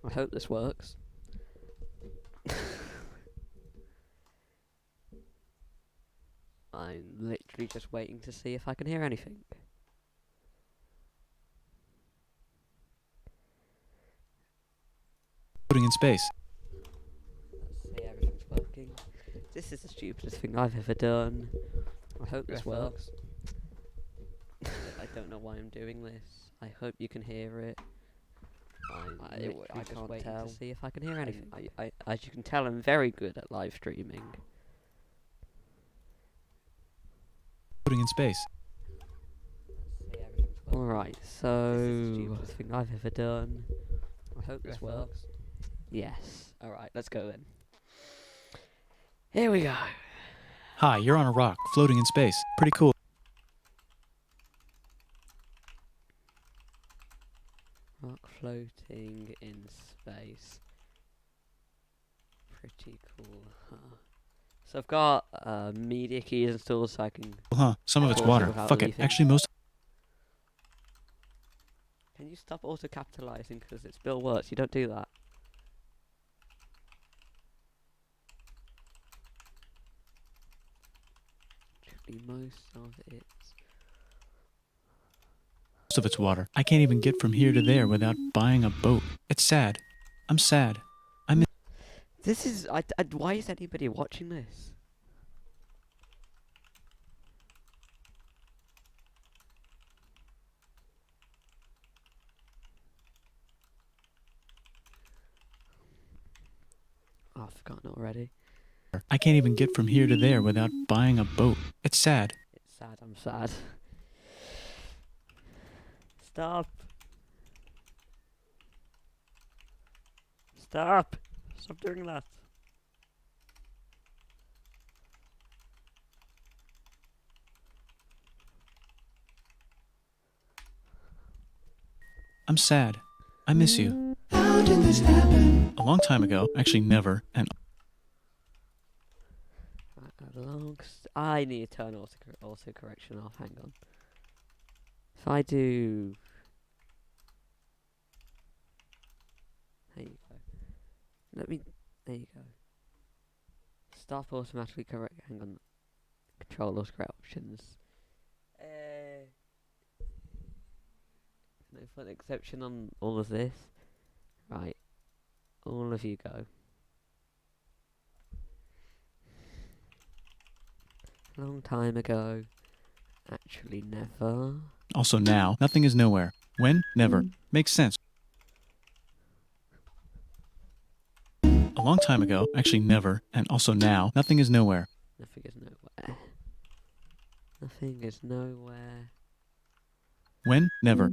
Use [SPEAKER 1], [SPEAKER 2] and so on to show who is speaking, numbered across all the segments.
[SPEAKER 1] I hope this works. I'm literally just waiting to see if I can hear anything.
[SPEAKER 2] Floating in space.
[SPEAKER 1] Let's see, everything's working. This is the stupidest thing I've ever done. I hope this works. I don't know why I'm doing this. I hope you can hear it. I'm literally just waiting to see if I can hear anything. As you can tell, I'm very good at live streaming.
[SPEAKER 2] Floating in space.
[SPEAKER 1] Alright, so... This is the stupidest thing I've ever done. I hope this works. Yes. Alright, let's go then. Here we go.
[SPEAKER 2] Hi, you're on a rock, floating in space. Pretty cool.
[SPEAKER 1] Rock floating in space. Pretty cool, huh? So I've got media keys installed so I can...
[SPEAKER 2] Huh, some of it's
[SPEAKER 1] pause it
[SPEAKER 2] water.
[SPEAKER 1] without
[SPEAKER 2] Fuck it.
[SPEAKER 1] leaving.
[SPEAKER 2] Actually, most...
[SPEAKER 1] Can you stop auto-capitalizing because it's Bill Wirtz? You don't do that. Actually, most of it's...
[SPEAKER 2] of it's water. I can't even get from here to there without buying a boat. It's sad. I'm sad.
[SPEAKER 1] This is... why is anybody watching this? Oh, I've forgotten already.
[SPEAKER 2] I can't even get from here to there without buying a boat. It's sad.
[SPEAKER 1] It's sad, I'm sad. Stop. Stop. Stop doing that.
[SPEAKER 2] I'm sad. I miss you.
[SPEAKER 3] How did this happen?
[SPEAKER 2] A long time ago, actually never, and
[SPEAKER 1] I need to turn auto correction off. Hang on. If I do, there you go. Let me. There you go. Stop automatically correct. Hang on. Control auto correct options. Can I put an exception on all of this? Right. All of you go. Long time ago. Actually, never.
[SPEAKER 2] also now, nothing is nowhere. When? Never. Makes sense. A long time ago, actually never, and also now, nothing is nowhere.
[SPEAKER 1] Nothing is nowhere. Nothing is nowhere.
[SPEAKER 2] When? Never.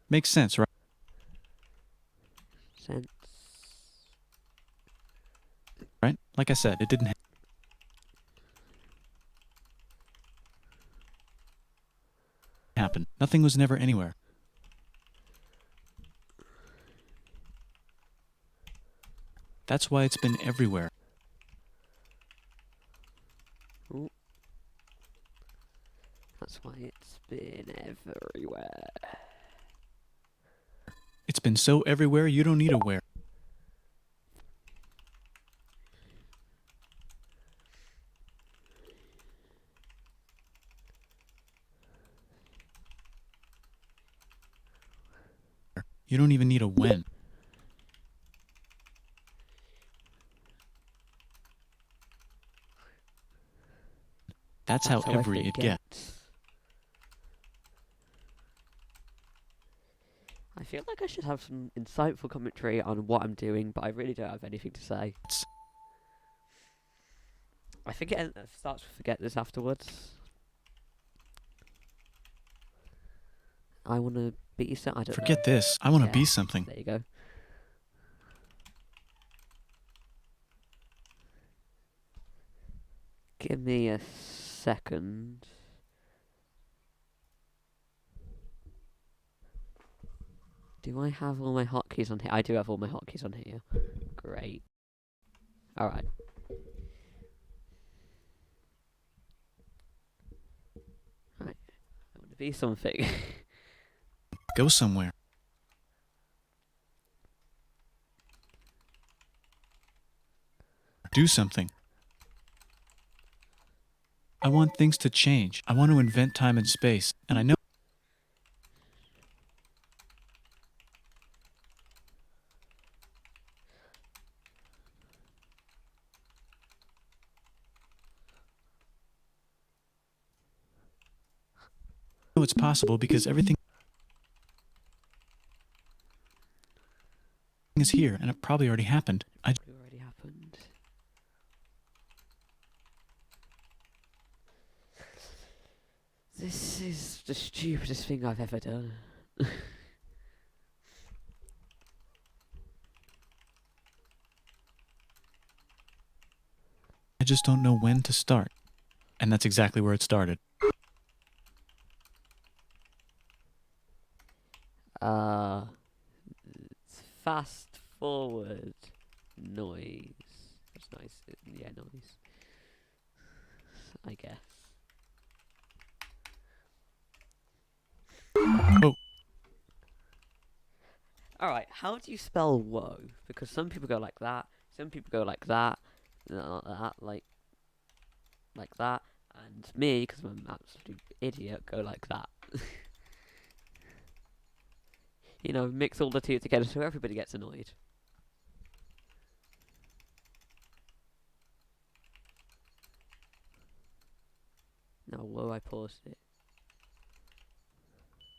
[SPEAKER 2] Makes sense, right?
[SPEAKER 1] Sense.
[SPEAKER 2] Right? Like I said, it didn't happen. Nothing was never anywhere. That's why it's been everywhere.
[SPEAKER 1] Ooh. That's why it's been everywhere.
[SPEAKER 2] It's been so everywhere you don't need a where. You don't even need a when. That's how every it gets.
[SPEAKER 1] I feel like I should have some insightful commentary on what I'm doing, but I really don't have anything to say. I forget. I start to forget this afterwards. I want to be so. I don't know.
[SPEAKER 2] Forget this. I want to
[SPEAKER 1] Yeah.
[SPEAKER 2] be something.
[SPEAKER 1] There you go. Give me a second. Do I have all my hotkeys on here? I do have all my hotkeys on here. Great. Alright. Right. Be something.
[SPEAKER 2] Go somewhere. Do something. I want things to change. I want to invent time and space, and I know it's possible because everything is here, and it probably already happened.
[SPEAKER 1] It already happened. This is the stupidest thing I've ever done.
[SPEAKER 2] I just don't know when to start. And that's exactly where it started.
[SPEAKER 1] It's fast forward noise. That's nice. Yeah, noise. I guess.
[SPEAKER 2] Oh,
[SPEAKER 1] Alright, how do you spell woe? Because some people go like that, some people go like that, like that, and me, because I'm an absolute idiot, go like that. You know, mix all the two together so everybody gets annoyed. No, whoa, I paused it.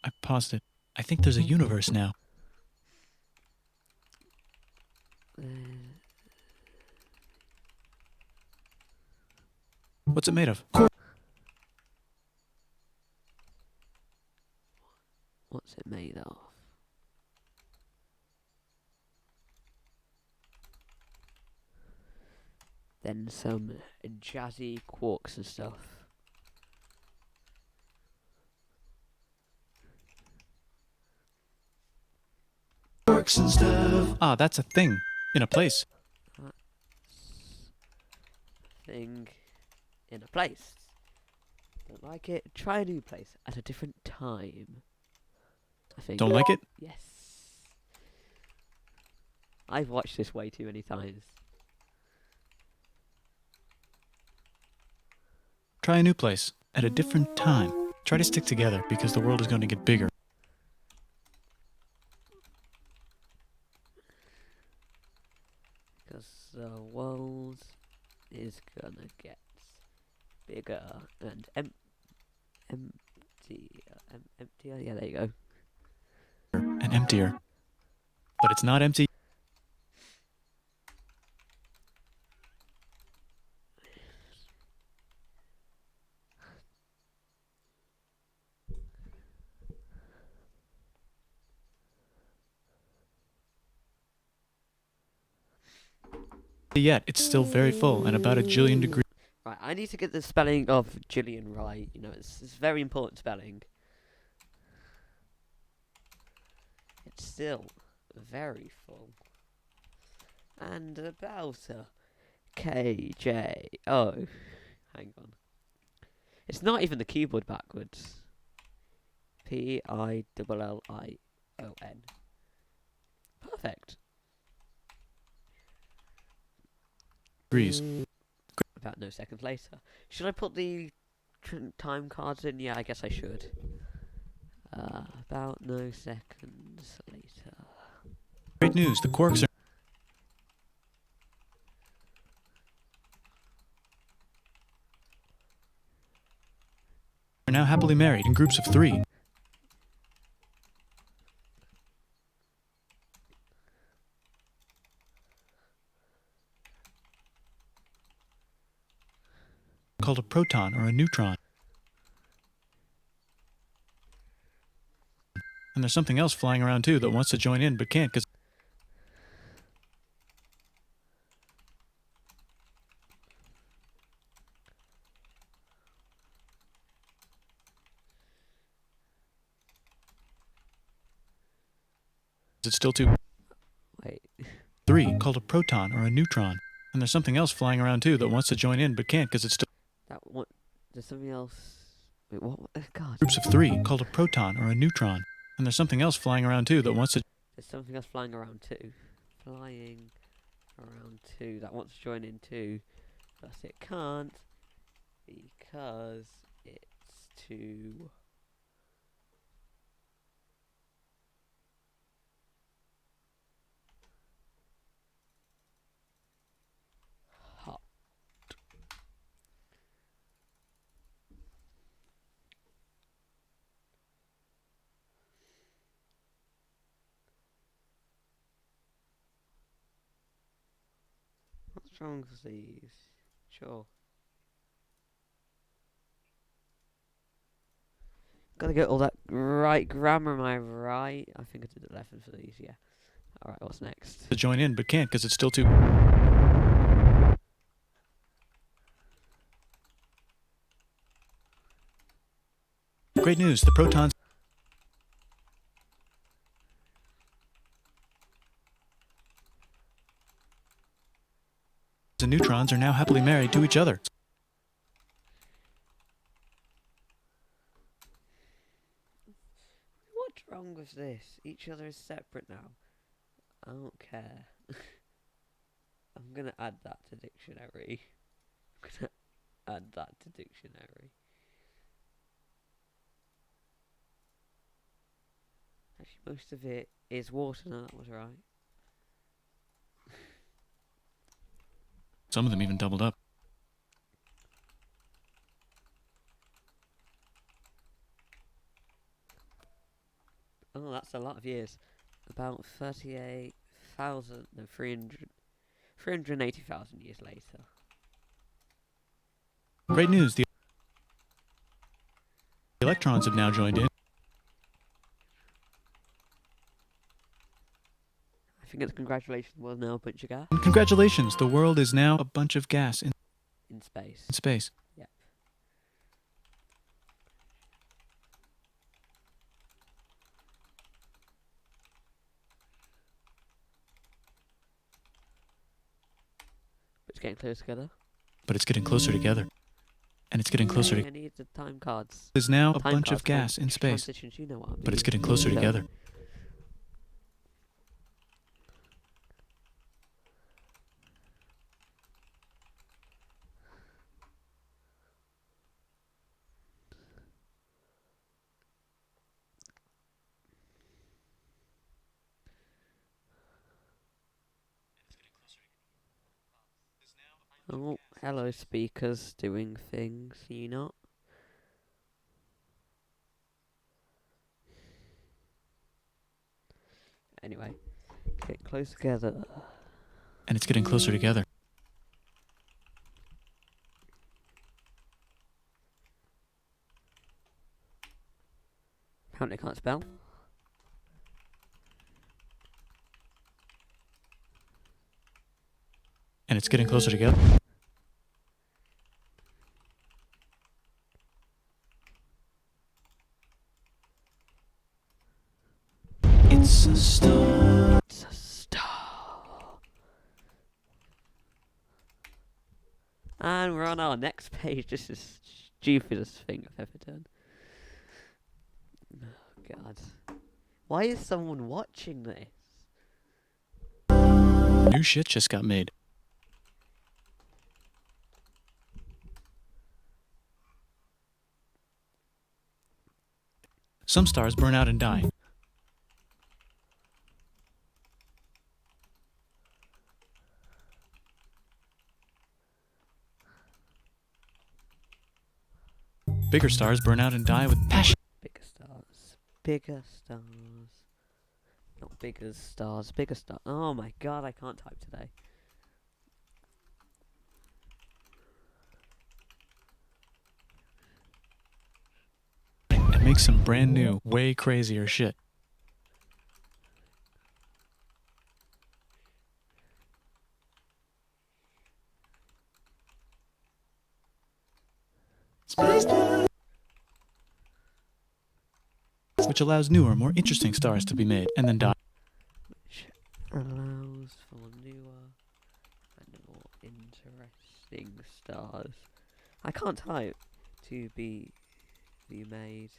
[SPEAKER 2] I paused it. I think there's a universe now. What's it made of?
[SPEAKER 1] What's it made of? Then some jazzy quarks and stuff.
[SPEAKER 3] Quarks and stuff.
[SPEAKER 2] Ah, that's a thing. In a place.
[SPEAKER 1] Thing in a place. Don't like it? Try a new place at a different time. I think.
[SPEAKER 2] Don't like it?
[SPEAKER 1] Yes. I've watched this way too many times.
[SPEAKER 2] Try a new place. At a different time. Try to stick together because the world is going to get bigger.
[SPEAKER 1] Because the world is gonna get bigger and emptier. Emptier? Yeah, there you go.
[SPEAKER 2] And emptier. But it's not empty. Yet, it's still very full and about a jillion degrees.
[SPEAKER 1] Right, I need to get the spelling of Gillian right. You know, it's very important spelling. It's still very full. And about a KJO. Hang on. It's not even the keyboard backwards. PILLION. Perfect. About no seconds later. Should I put the time cards in? Yeah, I guess I should. About no seconds later.
[SPEAKER 2] Great news, the quarks are now happily married in groups of 3. Called a proton or a neutron. And there's something else flying around too that wants to join in but can't because it's still too.
[SPEAKER 1] Wait.
[SPEAKER 2] 3, called a proton or a neutron. And there's something else flying around too that wants to join in but can't because it's still.
[SPEAKER 1] That one. There's something else Wait, what? God.
[SPEAKER 2] Groups of 3 called a proton or a neutron. And there's something else flying around too that wants to.
[SPEAKER 1] There's something else flying around too. Flying around too. That wants to join in too. But it can't because it's too hot. What's wrong with these? Sure. Gotta get all that right grammar, am I right? I think I did 11 for these, yeah. Alright, what's next?
[SPEAKER 2] To join in but can't because it's still too. Great news, the protons and neutrons are now happily married to each other.
[SPEAKER 1] What's wrong with this? Each other is separate now. I don't care. I'm gonna add that to dictionary. I'm gonna add that to dictionary. Actually, most of it is water. No, that was right.
[SPEAKER 2] Some of them even doubled up.
[SPEAKER 1] Oh, that's a lot of years. About 38,000, no, 380,000 years later.
[SPEAKER 2] Great news, the electrons have now joined in.
[SPEAKER 1] I think it's congratulations, well, now a bunch of gas
[SPEAKER 2] And congratulations, the world is now a bunch of gas in
[SPEAKER 1] in space.
[SPEAKER 2] space.
[SPEAKER 1] Yep. But it's getting close together.
[SPEAKER 2] But it's getting closer together. And it's getting closer
[SPEAKER 1] Hey,
[SPEAKER 2] to.
[SPEAKER 1] I need the time cards.
[SPEAKER 2] Is now a
[SPEAKER 1] Time
[SPEAKER 2] bunch
[SPEAKER 1] cards
[SPEAKER 2] of gas
[SPEAKER 1] make
[SPEAKER 2] in space.
[SPEAKER 1] transitions, you know what I mean.
[SPEAKER 2] But it's getting closer
[SPEAKER 1] So-
[SPEAKER 2] together.
[SPEAKER 1] Oh, hello speakers doing things, you not? Anyway, get close together.
[SPEAKER 2] And it's getting closer together.
[SPEAKER 1] Apparently can't spell.
[SPEAKER 2] And it's getting closer together.
[SPEAKER 3] It's a star.
[SPEAKER 1] It's a star. And we're on our next page. This is the stupidest thing I've ever done. Oh, God. Why is someone watching this?
[SPEAKER 2] New shit just got made. Some stars burn out and die. Bigger stars burn out and die with passion.
[SPEAKER 1] Bigger stars. Bigger stars. Not bigger stars. Bigger stars. Oh my God, I can't type today.
[SPEAKER 2] And make some brand new, way crazier shit. Which allows newer, more interesting stars to be made and then die.
[SPEAKER 1] Which allows for newer and more interesting stars. I can't type to be you made,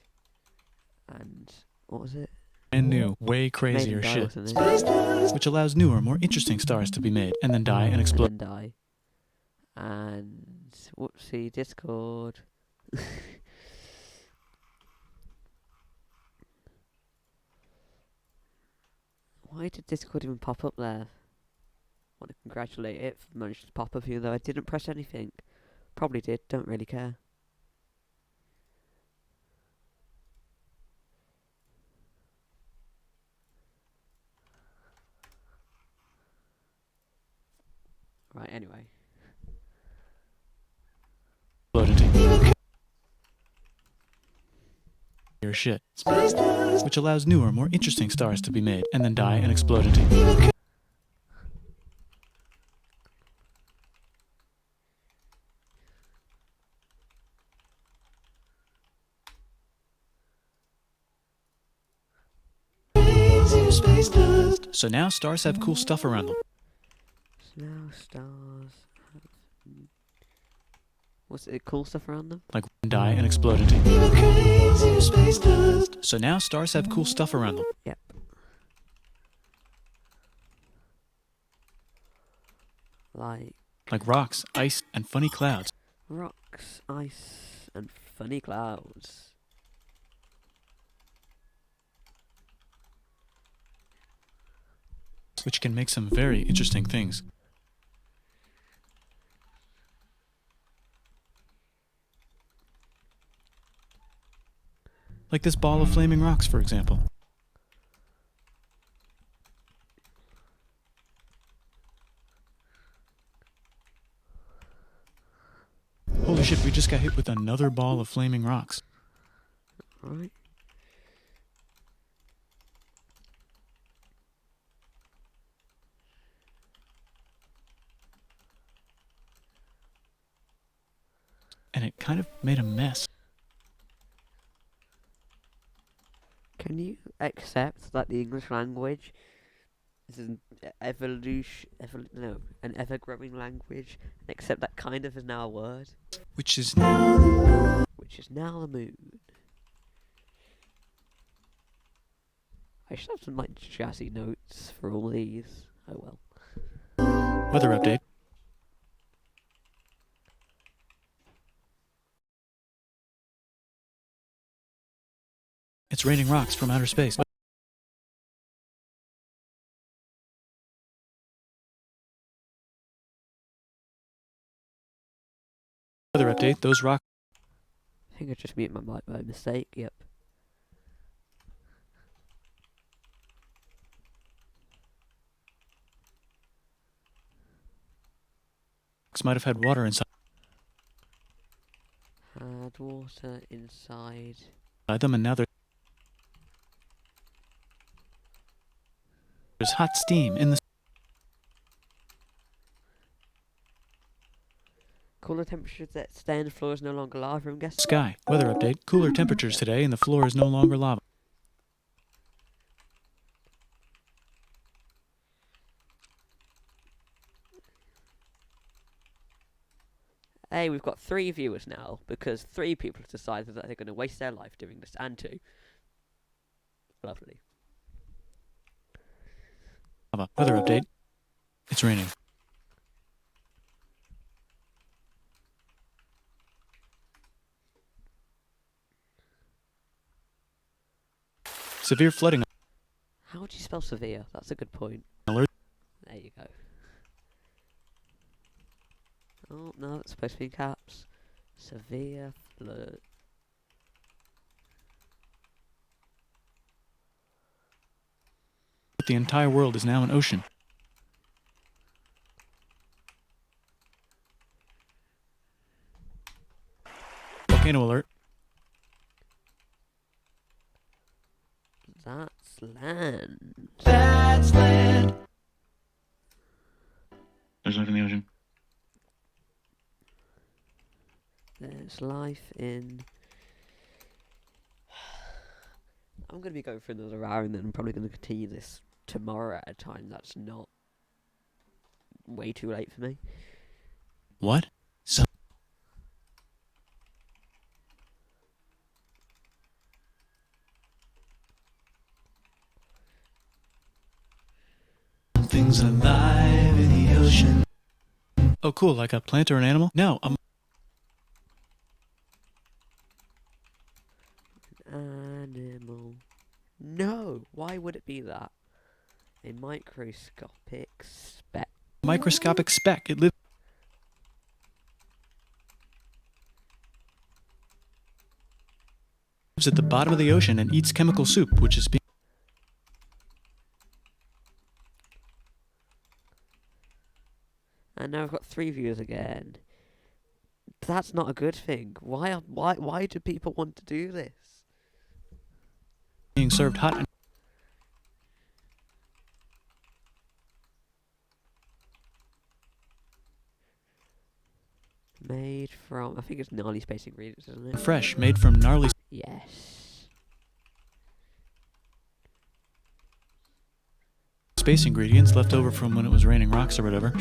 [SPEAKER 1] and what was it?
[SPEAKER 2] And new, way
[SPEAKER 1] Made
[SPEAKER 2] crazier
[SPEAKER 1] and die,
[SPEAKER 2] shit,
[SPEAKER 1] wasn't it?
[SPEAKER 2] which allows newer, more interesting stars to be made and then die and
[SPEAKER 1] And
[SPEAKER 2] explode.
[SPEAKER 1] then die. And whoopsie, Discord. Why did Discord even pop up there? Want to congratulate it for managing to pop up, even though I didn't press anything. Probably did. Don't really care. Right. Anyway.
[SPEAKER 2] Into your shit, which allows newer, more interesting stars to be made and then die and explode into. So now stars have cool stuff around them,
[SPEAKER 1] So now stars have. What's it? Cool stuff around them?
[SPEAKER 2] like die and explode into. So now stars have cool stuff around them,
[SPEAKER 1] Yep.
[SPEAKER 2] like rocks, ice, and funny clouds,
[SPEAKER 1] Rocks, ice, and funny clouds.
[SPEAKER 2] which can make some very interesting things. Like this ball of flaming rocks, for example. Holy shit, we just got hit with another ball of flaming rocks.
[SPEAKER 1] Right.
[SPEAKER 2] And it kind of made a mess.
[SPEAKER 1] Can you accept that the English language is an an ever-growing language, and accept that kind of is now a word,
[SPEAKER 2] Which is
[SPEAKER 1] which is now the moon. I should have some like jazzy notes for all these. Oh well.
[SPEAKER 2] weather update. It's raining rocks from outer space. Weather update, those rocks
[SPEAKER 1] I think I just muted my mic by mistake. Yep.
[SPEAKER 2] might have had water inside
[SPEAKER 1] Had water inside.
[SPEAKER 2] them, and now there's hot steam in the
[SPEAKER 1] Cooler temperatures that stay on the floor is no longer lava, I'm guessing.
[SPEAKER 2] sky. Weather update, cooler temperatures today, and the floor is no longer lava.
[SPEAKER 1] Hey, we've got 3 viewers now, because 3 people have decided that they're going to waste their life doing this, and 2. Lovely.
[SPEAKER 2] Weather update, it's raining. Severe flooding
[SPEAKER 1] How would you spell severe? That's a good point.
[SPEAKER 2] alert.
[SPEAKER 1] There you go. Oh, no, it's supposed to be in caps. Severe flood.
[SPEAKER 2] The entire world is now an ocean. Volcano alert.
[SPEAKER 1] That's land.
[SPEAKER 3] That's land.
[SPEAKER 2] There's life in the ocean.
[SPEAKER 1] There's life in... I'm going to be going for another hour, and then I'm probably going to continue this tomorrow at a time that's not way too late for me.
[SPEAKER 2] What? Oh, cool, like a plant or an animal? No,
[SPEAKER 1] Animal. No, why would it be that? A microscopic speck.
[SPEAKER 2] microscopic speck. It lives at the bottom of the ocean and eats chemical soup, which is being
[SPEAKER 1] And now I've got 3 views again. That's not a good thing. Why do people want to do this?
[SPEAKER 2] served hot and
[SPEAKER 1] Made from, I think it's gnarly space ingredients, isn't it?
[SPEAKER 2] fresh, made from gnarly
[SPEAKER 1] Yes.
[SPEAKER 2] space ingredients left over from when it was raining rocks or whatever.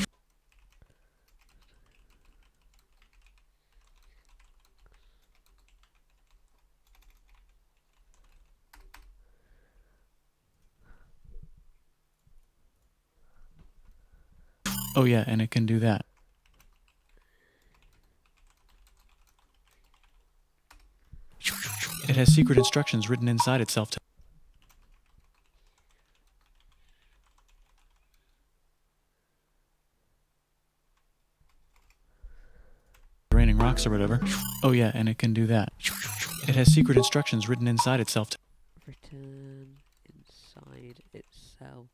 [SPEAKER 2] Oh yeah, and it can do that. It has secret instructions written inside itself. Raining rocks or whatever. Oh yeah, and it can do that. It has secret instructions written inside itself.
[SPEAKER 1] Written inside itself.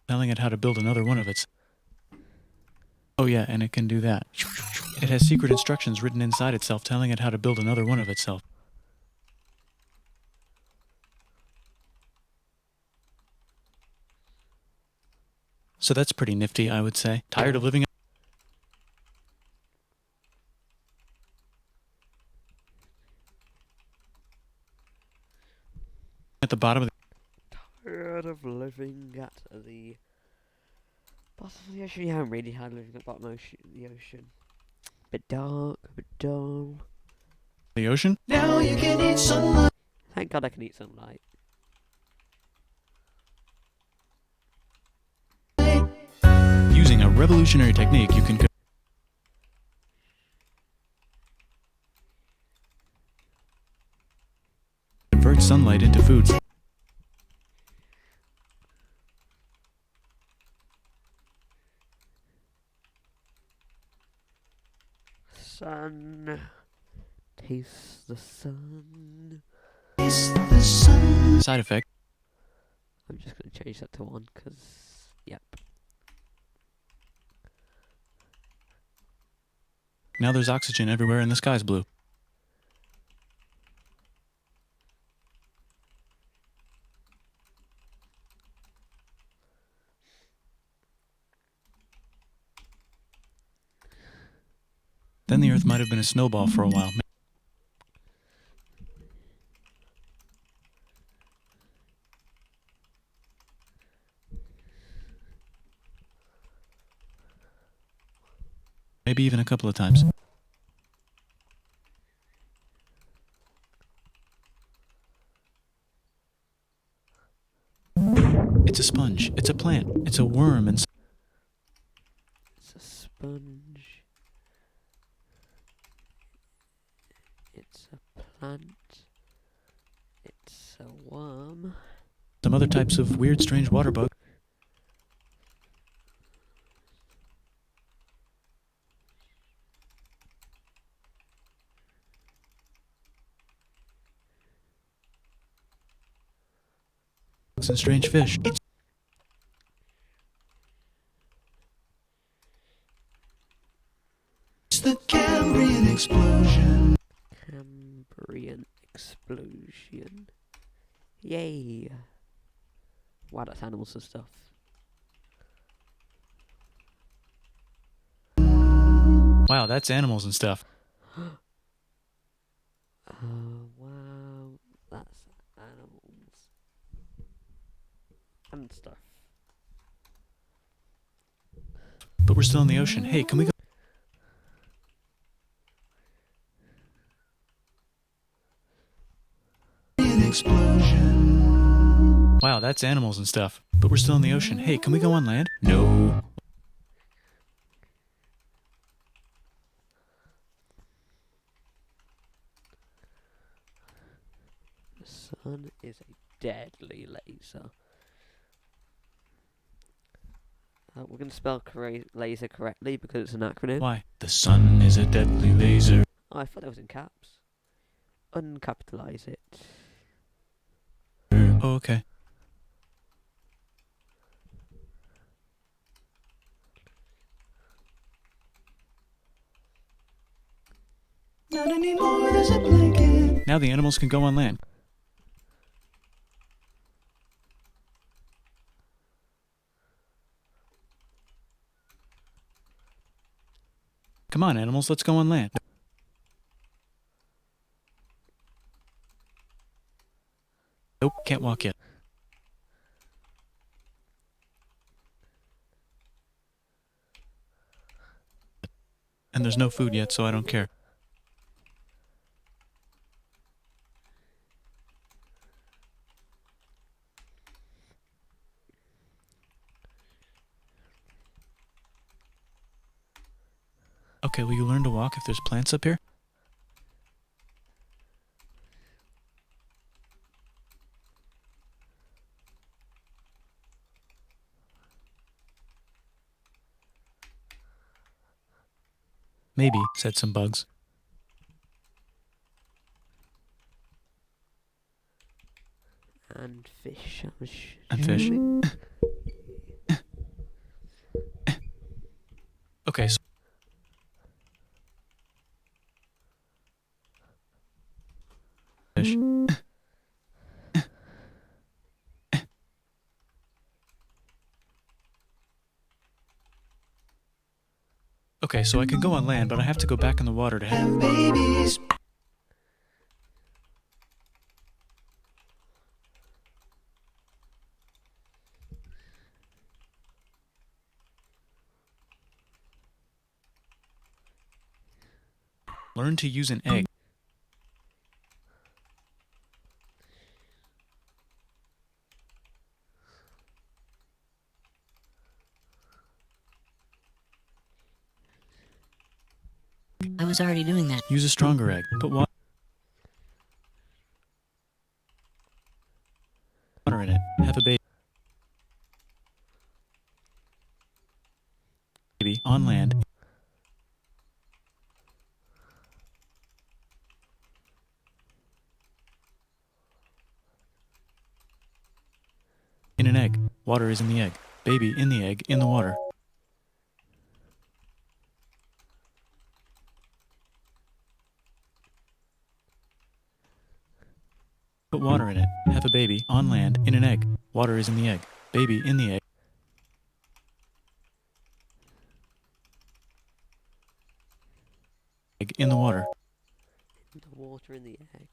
[SPEAKER 2] Telling it how to build another one of its. Oh yeah, and it can do that. It has secret instructions written inside itself telling it how to build another one of itself. So that's pretty nifty, I would say. Tired of living at the bottom of the
[SPEAKER 1] Tired of living at the bottom of the ocean? Yeah, I'm really tired of living at the bottom of the ocean. Bit dark, a bit dull.
[SPEAKER 2] ocean?
[SPEAKER 3] Now you can eat sunlight.
[SPEAKER 1] Thank God I can eat sunlight.
[SPEAKER 2] Using a revolutionary technique, you can convert sunlight into foods.
[SPEAKER 1] Sun. Taste the sun.
[SPEAKER 3] Taste the sun.
[SPEAKER 2] Side effect.
[SPEAKER 1] I'm just going to change that to 1 because, yep.
[SPEAKER 2] Now there's oxygen everywhere and the sky's blue. Then the Earth might have been a snowball for a while. Maybe even a couple of times. It's a sponge. It's a plant. It's a worm and
[SPEAKER 1] It's a sponge. It's a plant. It's a worm.
[SPEAKER 2] some other types of weird, strange water bugs. And strange fish.
[SPEAKER 3] It's the Cambrian explosion.
[SPEAKER 1] Cambrian explosion. Yay. Wow, that's animals and stuff.
[SPEAKER 2] Wow, that's animals and stuff.
[SPEAKER 1] Wow, that's animals and stuff.
[SPEAKER 2] But we're still in the ocean. Hey, can we go?
[SPEAKER 3] Explosion.
[SPEAKER 2] Wow, that's animals and stuff. But we're still in the ocean. Hey, can we go on land? No.
[SPEAKER 1] sun is a deadly laser. We're going to spell laser correctly because it's an acronym.
[SPEAKER 2] Why? The sun is a deadly laser.
[SPEAKER 1] Oh, I thought it was in caps. Uncapitalize it.
[SPEAKER 2] Oh, okay.
[SPEAKER 3] Not anymore, there's a blanket.
[SPEAKER 2] Now the animals can go on land. Come on, animals, let's go on land. Nope, can't walk yet. And there's no food yet, so I don't care. Okay, will you learn to walk if there's plants up here? Maybe, said some bugs.
[SPEAKER 1] And fish.
[SPEAKER 2] And fish. Okay, so fish. Okay, so I can go on land, but I have to go back in the water to have
[SPEAKER 3] Have babies.
[SPEAKER 2] learn to use an egg.
[SPEAKER 4] I was already doing that.
[SPEAKER 2] Use a stronger egg. Put water in it. Have a baby on land. In an egg. Water is in the egg. Baby in the egg, in the water. Put water in it. Have a baby on land in an egg. Water is in the egg. Baby in the egg. Egg in the water.
[SPEAKER 1] The water in the egg.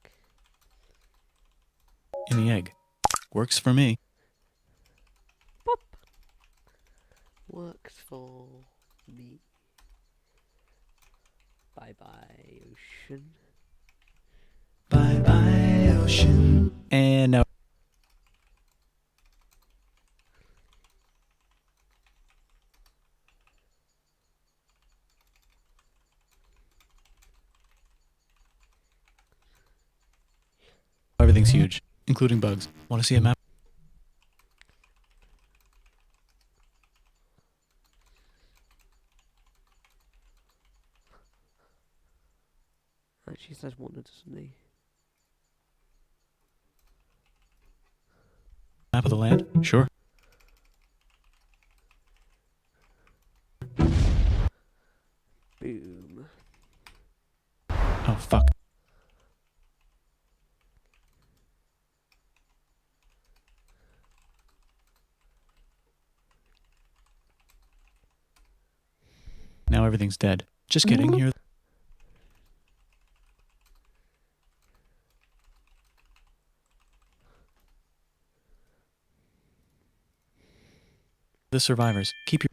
[SPEAKER 2] In the egg. Works for me.
[SPEAKER 1] Pop. Works for me. Bye bye, ocean.
[SPEAKER 3] Bye bye, ocean.
[SPEAKER 2] And now. Everything's huge, including bugs. Want to see a map?
[SPEAKER 1] Actually says wonder, doesn't he?
[SPEAKER 2] Map of the land? Sure.
[SPEAKER 1] Boom.
[SPEAKER 2] Oh, fuck. Now everything's dead. Just kidding. Here. The survivors. Keep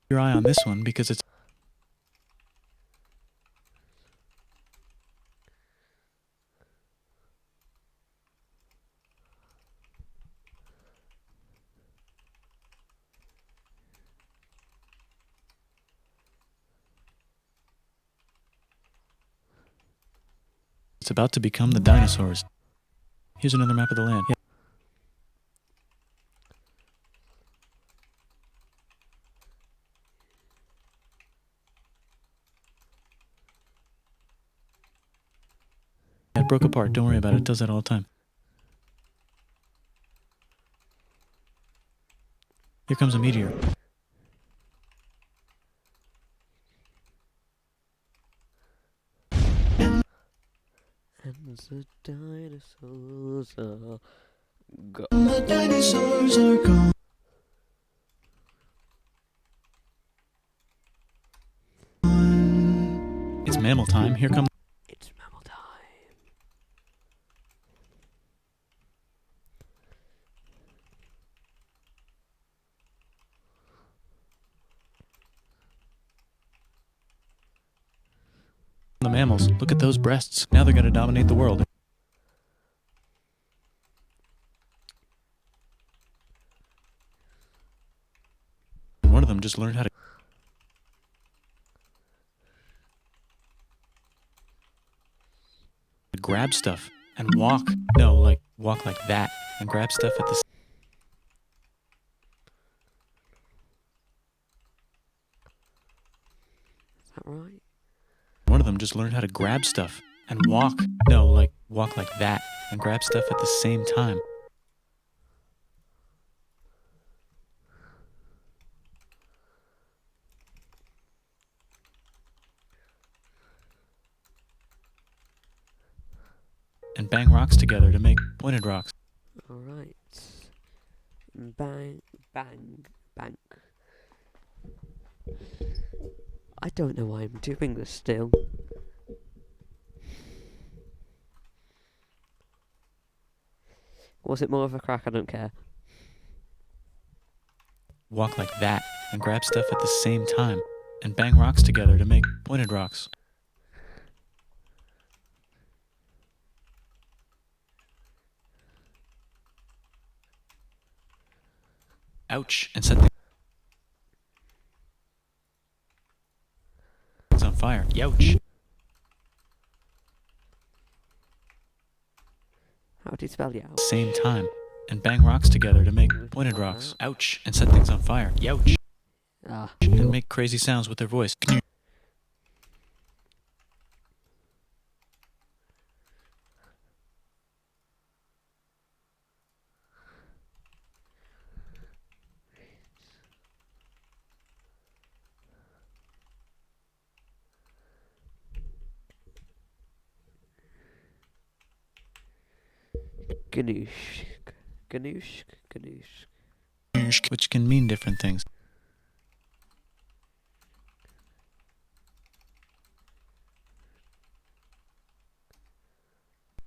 [SPEAKER 2] your eye on this one because it's It's about to become the dinosaurs. Here's another map of the land. Yeah. It broke apart. Don't worry about it. It does that all the time. Here comes a meteor.
[SPEAKER 1] And the dinosaurs are gone.
[SPEAKER 3] The dinosaurs are gone.
[SPEAKER 2] It's mammal time. Here comes.
[SPEAKER 1] It's mammal time.
[SPEAKER 2] The mammals. Look at those breasts. Now they're going to dominate the world. One of them just learned how to grab stuff and walk. No, like walk like that and grab stuff at the
[SPEAKER 1] Is that right?
[SPEAKER 2] One of them just learned how to grab stuff and walk. No, like walk like that and grab stuff at the same time. And bang rocks together to make pointed rocks.
[SPEAKER 1] Alright. Bang, bang, bang. I don't know why I'm doing this still. Was it more of a crack? I don't care.
[SPEAKER 2] Walk like that and grab stuff at the same time. And bang rocks together to make pointed rocks. Ouch. And set things on fire. Youch.
[SPEAKER 1] How do you spell yow?
[SPEAKER 2] Same time. And bang rocks together to make pointed rocks. Ouch. And set things on fire. Youch.
[SPEAKER 1] Ah,
[SPEAKER 2] And make crazy sounds with their voice.
[SPEAKER 1] ganoosh. Ganoosh, ganoosh.
[SPEAKER 2] Which can mean different things.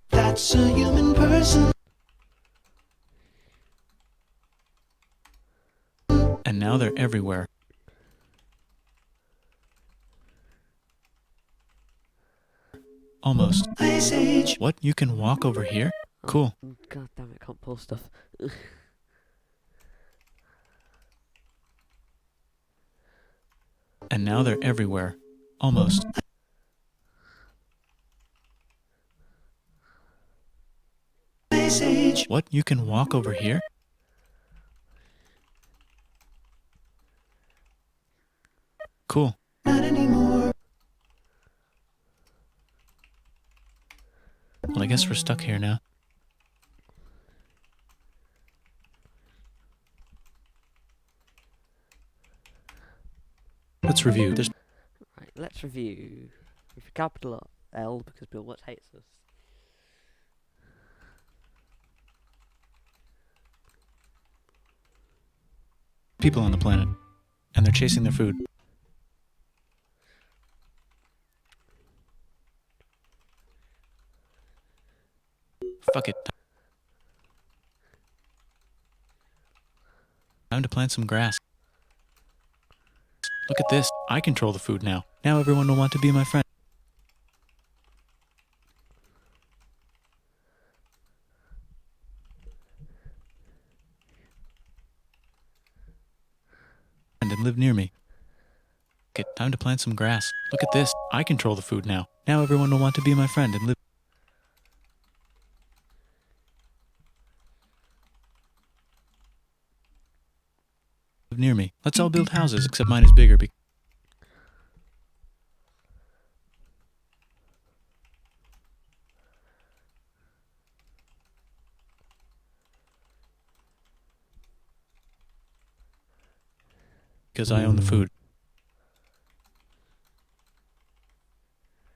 [SPEAKER 3] That's a human person.
[SPEAKER 2] And now they're everywhere. Almost.
[SPEAKER 3] Ice Age.
[SPEAKER 2] What? You can walk over here? Cool.
[SPEAKER 1] God damn it, can't pull stuff.
[SPEAKER 2] And now they're everywhere. Almost.
[SPEAKER 3] Ice Age.
[SPEAKER 2] What? You can walk over here? Cool.
[SPEAKER 3] Not anymore.
[SPEAKER 2] Well, I guess we're stuck here now. Let's review. There's
[SPEAKER 1] Right, let's review. With a capital L because Bill Watts hates us.
[SPEAKER 2] people on the planet, and they're chasing their food. Fuck it. Time to plant some grass. Look at this. I control the food now. Now everyone will want to be my friend. And live near me. Time to plant some grass. Look at this. I control the food now. Now everyone will want to be my friend and live. near me. Let's all build houses, except mine is bigger because I own the food.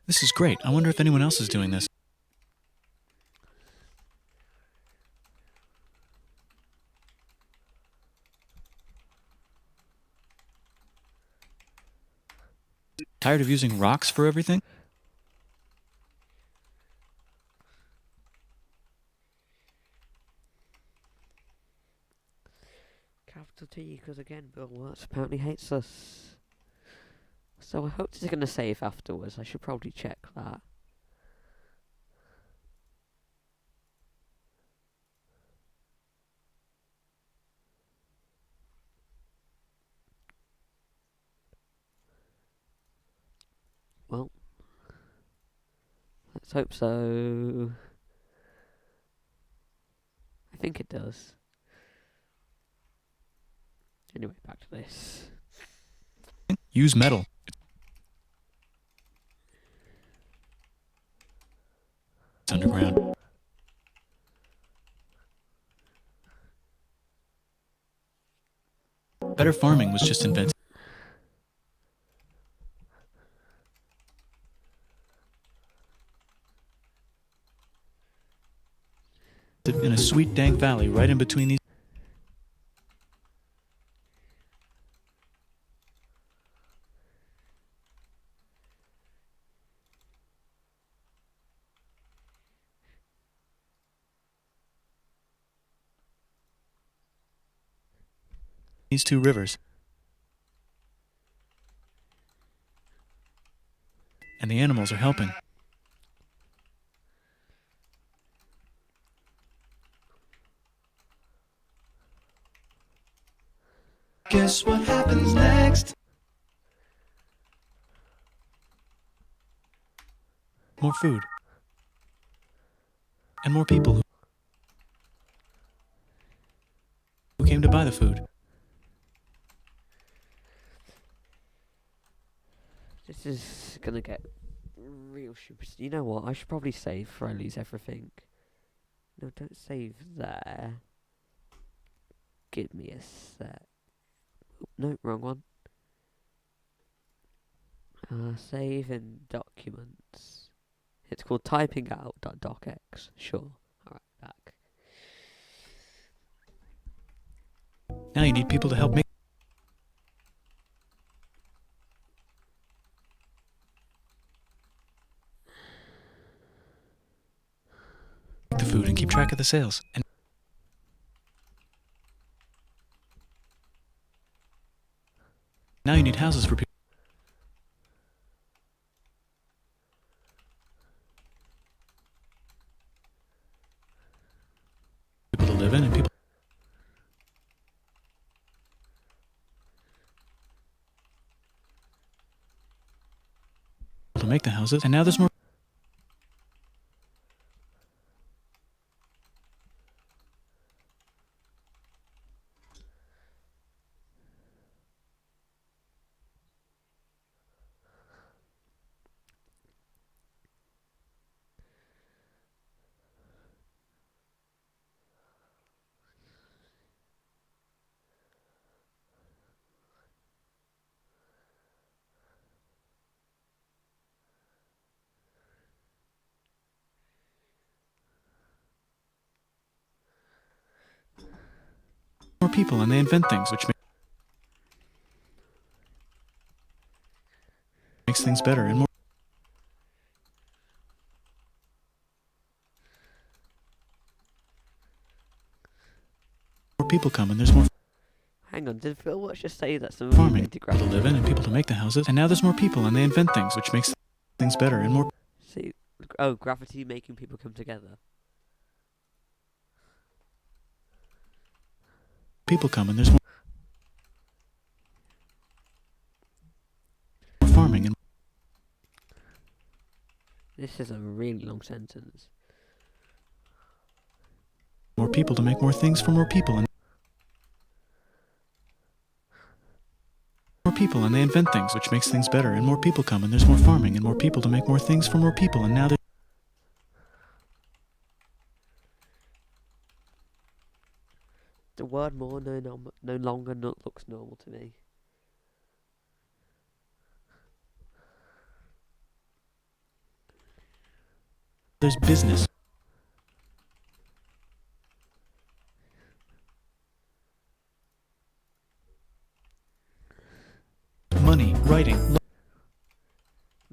[SPEAKER 2] This is great. I wonder if anyone else is doing this. Tired of using rocks for everything?
[SPEAKER 1] Capital T, because again, Bill Watts apparently hates us. So I hope this is going to save afterwards. I should probably check that. Well, let's hope so. I think it does. Anyway, back to this.
[SPEAKER 2] Use metal. It's underground. Better farming was just invented in a sweet dank valley right in between these two rivers. And the animals are helping.
[SPEAKER 3] Guess what happens next?
[SPEAKER 2] More food. And more people who came to buy the food.
[SPEAKER 1] This is gonna get real stupid. You know what? I should probably save before I lose everything. No, don't save there. Give me a sec. Oop, no, wrong one. Save in documents. It's called typing out.docx. Sure. Alright, back.
[SPEAKER 2] Now you need people to help make the food and keep track of the sales. And now you need houses for people to live in and people to make the houses. And now there's more people and they invent things which makes things better and more people come and there's more
[SPEAKER 1] Hang on, did Phil Watts just say that some
[SPEAKER 2] farming people to live in and people to make the houses and now there's more people and they invent things which makes things better and more
[SPEAKER 1] See, oh, gravity making people come together.
[SPEAKER 2] people come and there's more farming and
[SPEAKER 1] This is a really long sentence.
[SPEAKER 2] more people to make more things for more people and people and they invent things, which makes things better, and more people come and there's more farming and more people to make more things for more people, and now there's
[SPEAKER 1] The word more no longer not looks normal to me.
[SPEAKER 2] business. Money, writing,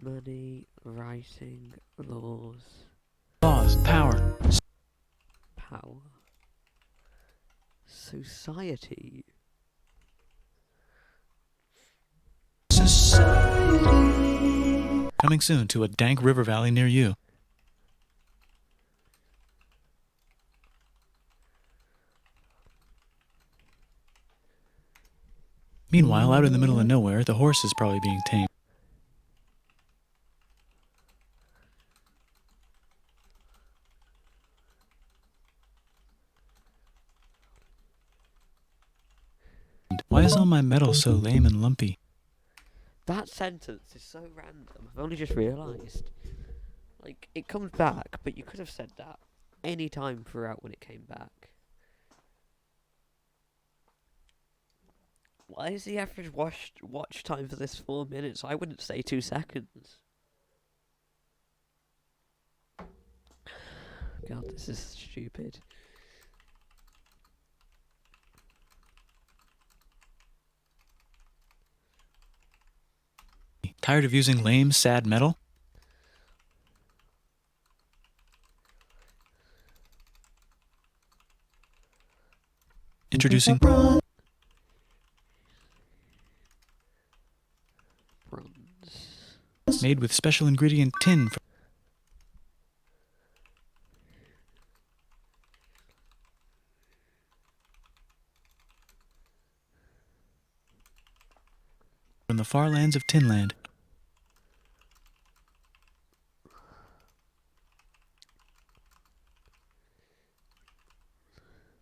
[SPEAKER 1] Money, writing, laws,
[SPEAKER 2] laws, power,
[SPEAKER 1] power, society.
[SPEAKER 2] coming soon to a dank river valley near you. Meanwhile, out in the middle of nowhere, the horse is probably being tamed. Why is all my metal so lame and lumpy?
[SPEAKER 1] That sentence is so random. I've only just realised. Like, it comes back, but you could have said that any time throughout when it came back. Why is the average watch time for this 4 minutes? I wouldn't say 2 seconds. God, this is stupid.
[SPEAKER 2] Tired of using lame, sad metal? Introducing
[SPEAKER 1] Bronze.
[SPEAKER 2] made with special ingredient tin from the far lands of Tinland.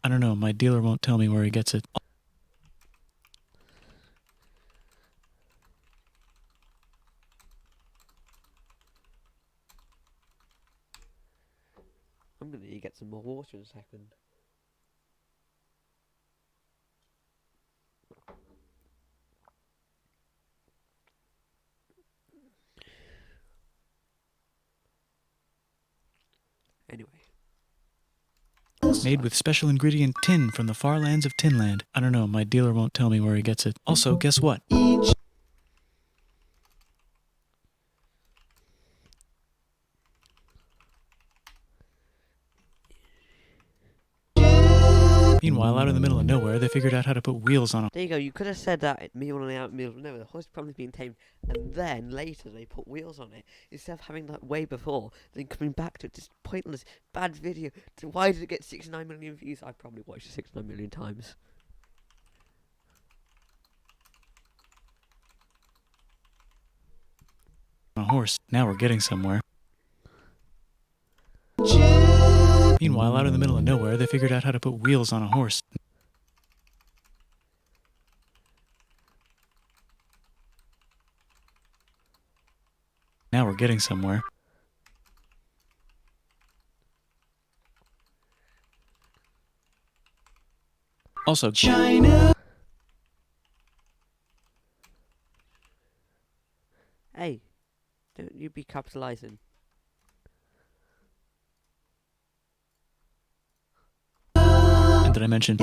[SPEAKER 2] I don't know, my dealer won't tell me where he gets it.
[SPEAKER 1] I'm gonna need to get some more water in a second. Anyway.
[SPEAKER 2] Made with special ingredient tin from the far lands of Tinland. I don't know, my dealer won't tell me where he gets it. Also, guess what? Meanwhile, out in the middle of nowhere, they figured out how to put wheels on a...
[SPEAKER 1] There you go, you could have said that at meal on the out in the middle of nowhere, the horse probably being tamed, and then later they put wheels on it, instead of having that way before, then coming back to it, just pointless, bad video. Why did it get 69 million views? I probably watched it 69 million times.
[SPEAKER 2] horse. Now we're getting somewhere. Meanwhile, out in the middle of nowhere, they figured out how to put wheels on a horse. Now we're getting somewhere. Also, China.
[SPEAKER 1] Hey, don't you be capitalizing.
[SPEAKER 2] And did I mention?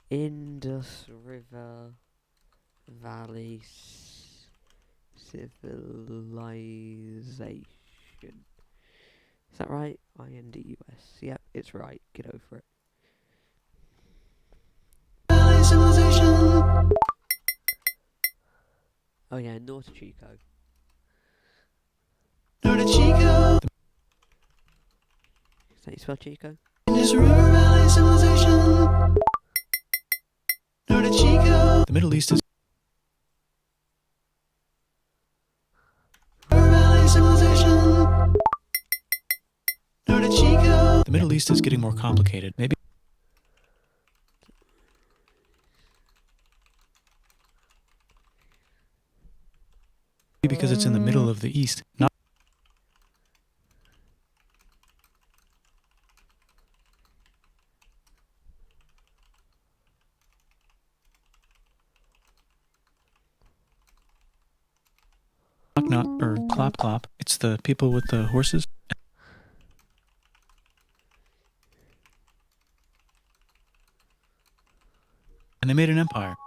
[SPEAKER 1] Indus River Valley Civilization. Is that right? INDUS. Yep, it's right. Get over it. Oh yeah, Norte Chico.
[SPEAKER 3] Norte Chico.
[SPEAKER 1] Is that you spell Chico?
[SPEAKER 3] Indus River Valley Civilization. Norte Chico.
[SPEAKER 2] The Middle East is
[SPEAKER 3] River Valley Civilization.
[SPEAKER 2] East is getting more complicated. Maybe because it's in the middle of the East. Not knock knock or clop clop. It's the people with the horses. And they made an empire.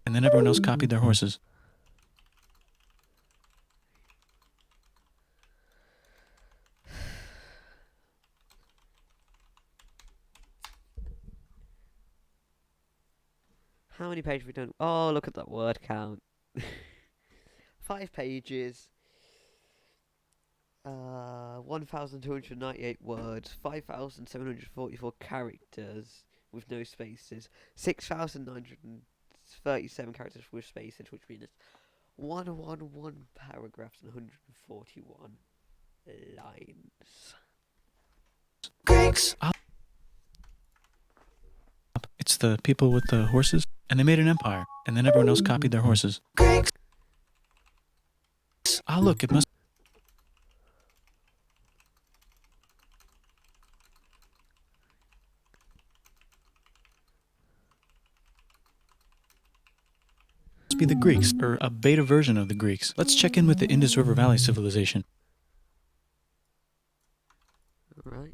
[SPEAKER 2] And then everyone else copied their horses.
[SPEAKER 1] How many pages have we done? Oh, look at that word count. 5 pages. 1,298 words. 5,744 characters with no spaces. 6,937 characters with spaces, which means 111 paragraphs and 141 lines.
[SPEAKER 3] Greeks.
[SPEAKER 2] It's the people with the horses. And they made an empire. And then everyone else copied their horses.
[SPEAKER 3] Greeks.
[SPEAKER 2] Ah, look, it must be the Greeks, or a beta version of the Greeks. Let's check in with the Indus River Valley civilization.
[SPEAKER 1] Right.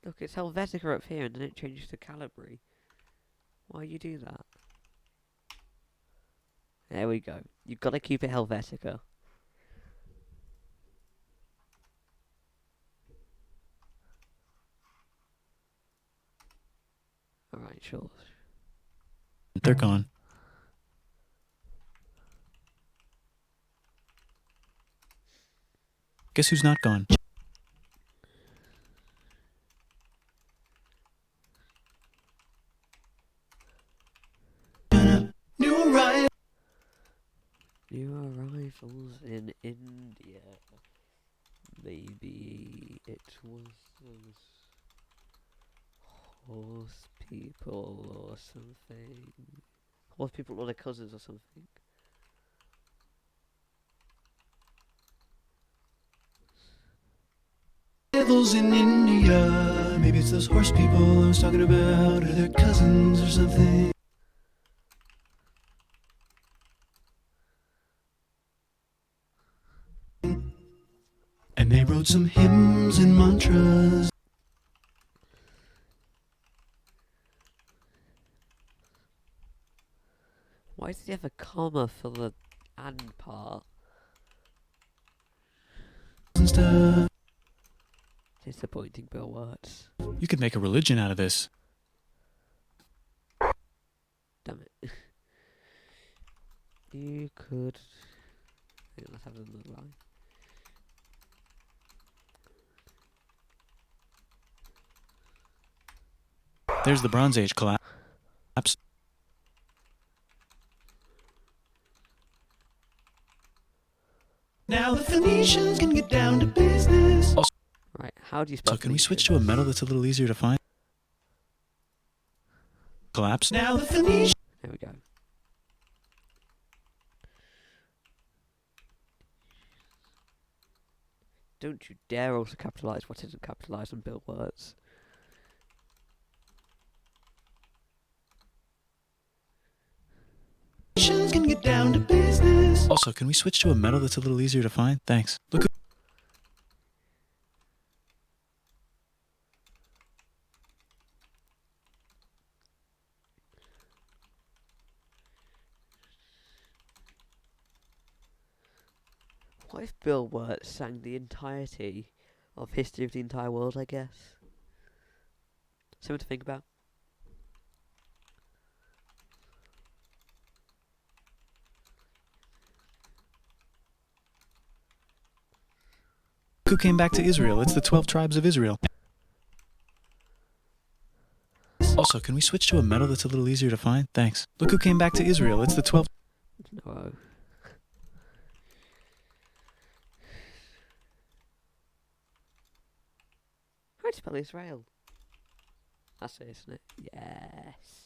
[SPEAKER 1] Look, it's Helvetica up here and then it changes to Calibri. Why you do that? There we go. You've got to keep it Helvetica. Alright, sure.
[SPEAKER 2] They're gone. Guess who's not gone?
[SPEAKER 3] New arrival.
[SPEAKER 1] New arrivals in India. Maybe it was those horse people or something. Horse people or their cousins or something.
[SPEAKER 3] Arrivals in India. Maybe it's those horse people I was talking about, or their cousins or something. And they wrote some hymns and mantras.
[SPEAKER 1] Why does he have a comma for the and part?
[SPEAKER 3] And stuff.
[SPEAKER 1] Disappointing Bill Wirtz.
[SPEAKER 2] You could make a religion out of this.
[SPEAKER 1] Damn it. You could... Hang on, let's have another line.
[SPEAKER 2] There's the Bronze Age collapse.
[SPEAKER 3] Now the Phoenicians can get down to business.
[SPEAKER 1] Right, how do you spell
[SPEAKER 2] So can we switch to
[SPEAKER 1] Phoenician?
[SPEAKER 2] a metal that's a little easier to find? Collapse.
[SPEAKER 3] Now the Phoenicians.
[SPEAKER 1] There we go. Don't you dare also capitalise what isn't capitalised on Bill Wirtz.
[SPEAKER 3] Can get down to business.
[SPEAKER 2] Also, can we switch to a metal that's a little easier to find? Thanks. Look at
[SPEAKER 1] What if Bill Wirtz sang the entirety of History of the Entire World, I guess? Something to think about.
[SPEAKER 2] Who came back to Israel? It's the 12 tribes of Israel. Also, can we switch to a metal that's a little easier to find? Thanks. Look who came back to Israel. It's the 12.
[SPEAKER 1] No. How do you spell Israel? That's it, isn't it? Yes.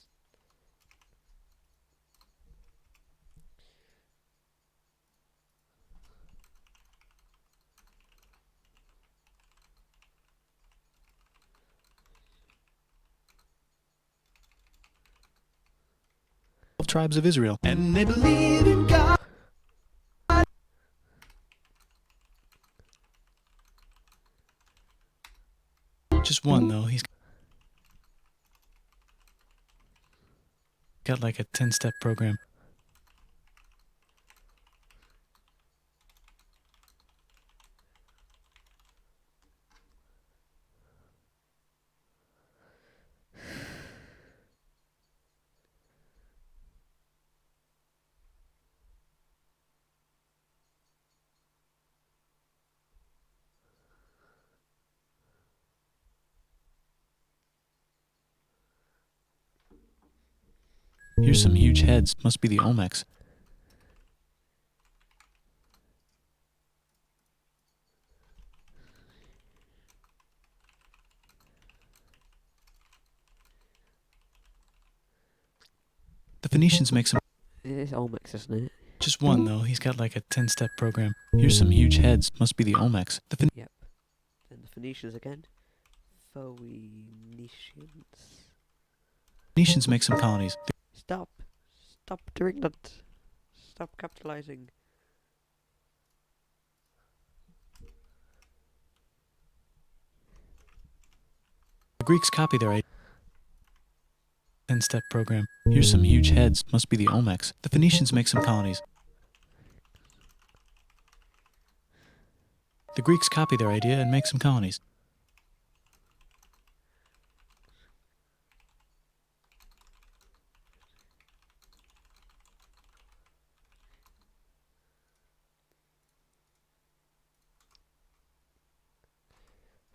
[SPEAKER 2] Tribes of Israel.
[SPEAKER 3] And they believe in God.
[SPEAKER 2] Just one, though. He's got like a 10-step program. Here's some huge heads. Must be the Olmecs. The Phoenicians make some.
[SPEAKER 1] It is Olmecs, isn't it?
[SPEAKER 2] Just one, though. He's got like a 10-step program. Here's some huge heads. Must be the Olmecs. The
[SPEAKER 1] Yep. And the Phoenicians again. Phoenicians.
[SPEAKER 2] Phoenicians make some colonies.
[SPEAKER 1] Stop. Stop doing that. Stop capitalizing.
[SPEAKER 2] The Greeks copy their 10-step program. Here's some huge heads. Must be the Olmecs. The Phoenicians make some colonies. The Greeks copy their idea and make some colonies.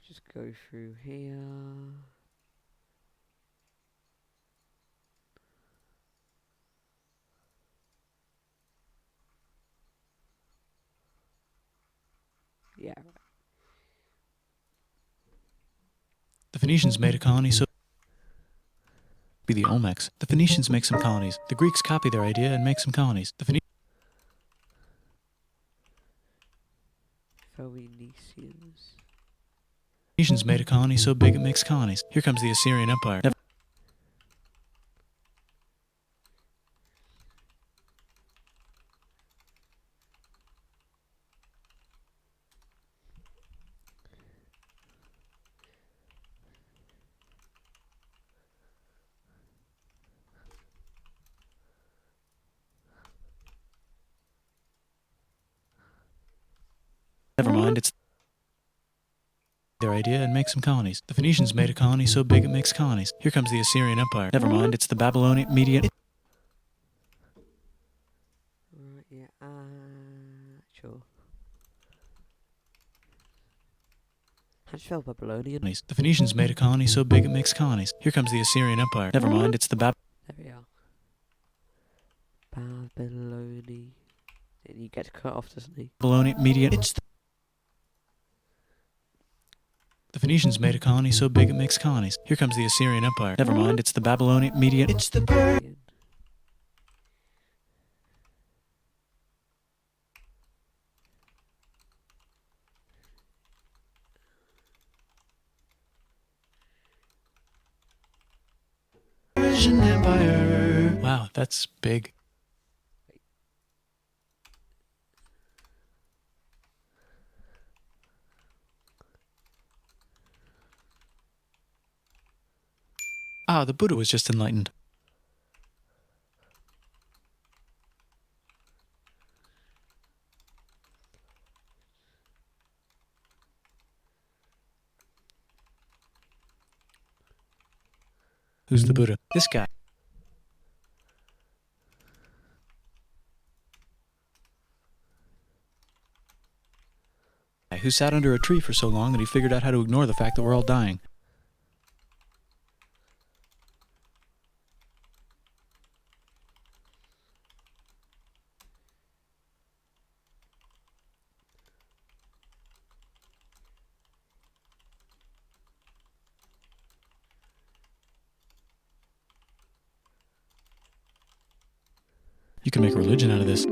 [SPEAKER 1] Just go through here. Yeah, right.
[SPEAKER 2] The Phoenicians made a colony, so be the Olmecs. The Phoenicians make some colonies. The Greeks copy their idea and make some colonies. The Phoenicians made a colony so big it makes colonies. Here comes the Assyrian Empire. Never mind, it's their idea and make some colonies. The Phoenicians made a colony so big it makes colonies. Here comes the Assyrian Empire. Never mind, it's the Babylonian Median.
[SPEAKER 1] Right, yeah, sure. How do you spell Babylonian?
[SPEAKER 2] The Phoenicians made a colony so big it makes colonies. Here comes the Assyrian Empire. Never mind, it's the
[SPEAKER 1] There we are. Babylonian. And you get cut off, doesn't he?
[SPEAKER 2] Babylonian Median. The Phoenicians made a colony so big it makes colonies. Here comes the Assyrian Empire. Never mind, it's the Babylonian Median.
[SPEAKER 3] It's the bird. Persian Empire.
[SPEAKER 2] Wow, that's big. Ah, the Buddha was just enlightened. Who's the Buddha? This guy. who sat under a tree for so long that he figured out how to ignore the fact that we're all dying. You can make a religion out of this.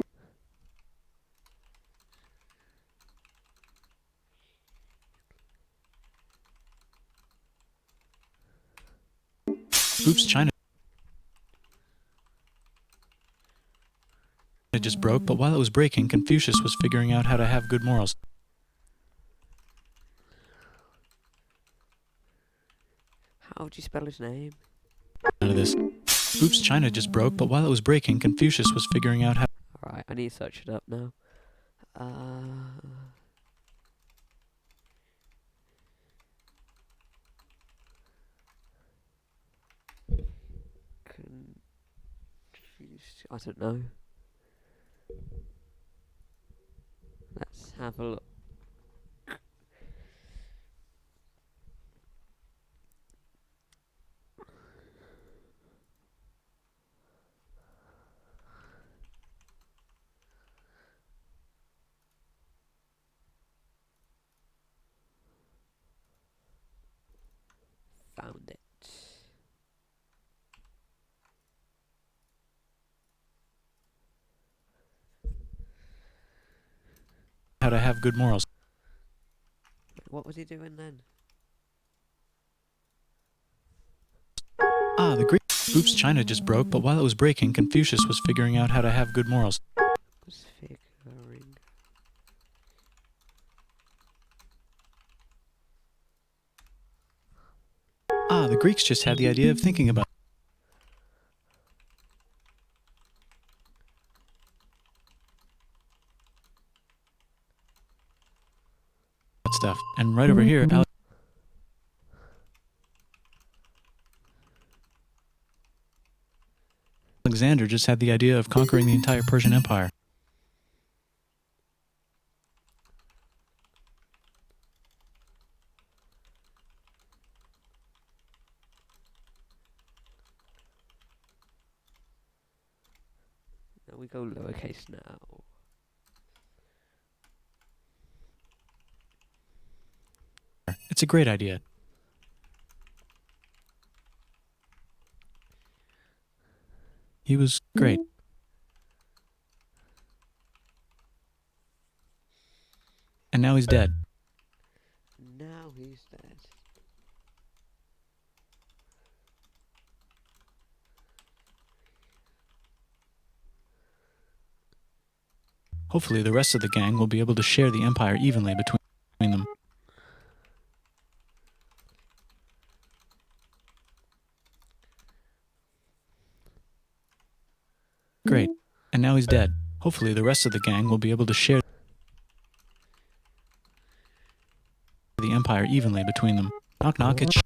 [SPEAKER 2] Oops, China. It just broke, but while it was breaking, Confucius was figuring out how to have good morals.
[SPEAKER 1] How do you spell his name?
[SPEAKER 2] Out of this. Oops, China just broke, but while it was breaking, Confucius was figuring out how.
[SPEAKER 1] Alright, I need to search it up now. I don't know. Let's have a look. Found it.
[SPEAKER 2] How to have good morals.
[SPEAKER 1] What was he doing then?
[SPEAKER 2] Ah, the Greek. Oops, China just broke, but while it was breaking, Confucius was figuring out how to have good morals.
[SPEAKER 1] Was figuring.
[SPEAKER 2] Ah, the Greeks just had the idea of thinking about that stuff. And right over here, Alexander just had the idea of conquering the entire Persian Empire.
[SPEAKER 1] Now we go lowercase now.
[SPEAKER 2] It's a great idea. He was great. And now he's dead.
[SPEAKER 1] Now he's dead.
[SPEAKER 2] Hopefully the rest of the gang will be able to share the empire evenly between them. Great. And now he's dead. Hopefully the rest of the gang will be able to share the empire evenly between them. Knock knock, it's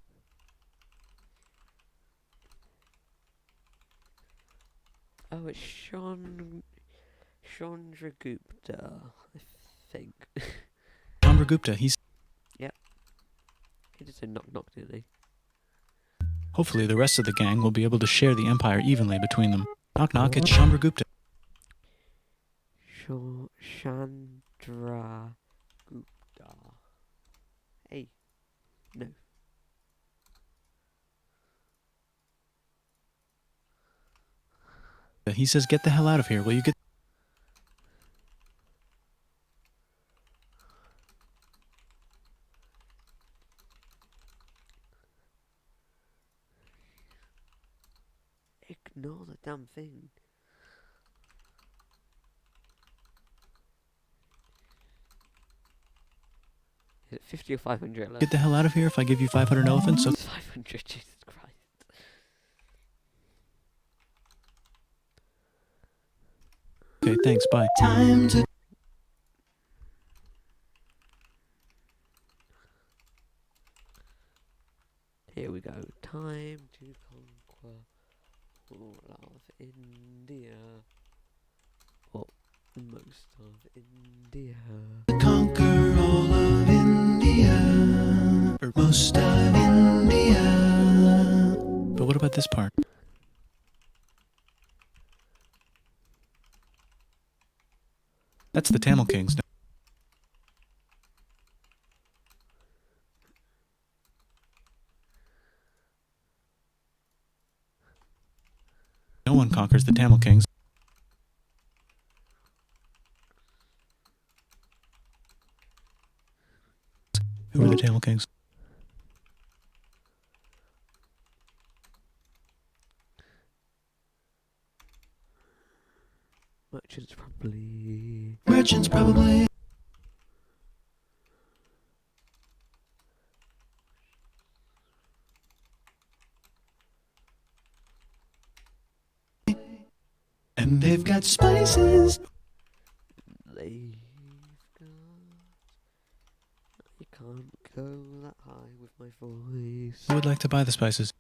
[SPEAKER 1] Oh, it's Chandragupta, I think.
[SPEAKER 2] Chandragupta. He's
[SPEAKER 1] He just said knock knock, didn't he?
[SPEAKER 2] hopefully the rest of the gang will be able to share the empire evenly between them. Knock knock, it's Chandragupta.
[SPEAKER 1] Chandragupta. Hey. No.
[SPEAKER 2] He says, "Get the hell out of here. Will you get..."
[SPEAKER 1] Ignore the damn thing. Is it 50 or 500?
[SPEAKER 2] Get the hell out of here if I give you 500 elephants? So
[SPEAKER 1] It's 500, Jesus Christ.
[SPEAKER 2] okay, thanks, bye.
[SPEAKER 3] Time to
[SPEAKER 1] Here we go. Time to conquer all of India. Oh, most of India.
[SPEAKER 3] Conquer all of India, or most of India.
[SPEAKER 2] But what about this part? That's the Tamil Kings. No one conquers the Tamil Kings. Who are the Tamil Kings?
[SPEAKER 1] Merchants probably.
[SPEAKER 3] Merchants probably. And they've got spices.
[SPEAKER 1] They've got. You can't go that high with my voice.
[SPEAKER 2] Who would like to buy the spices?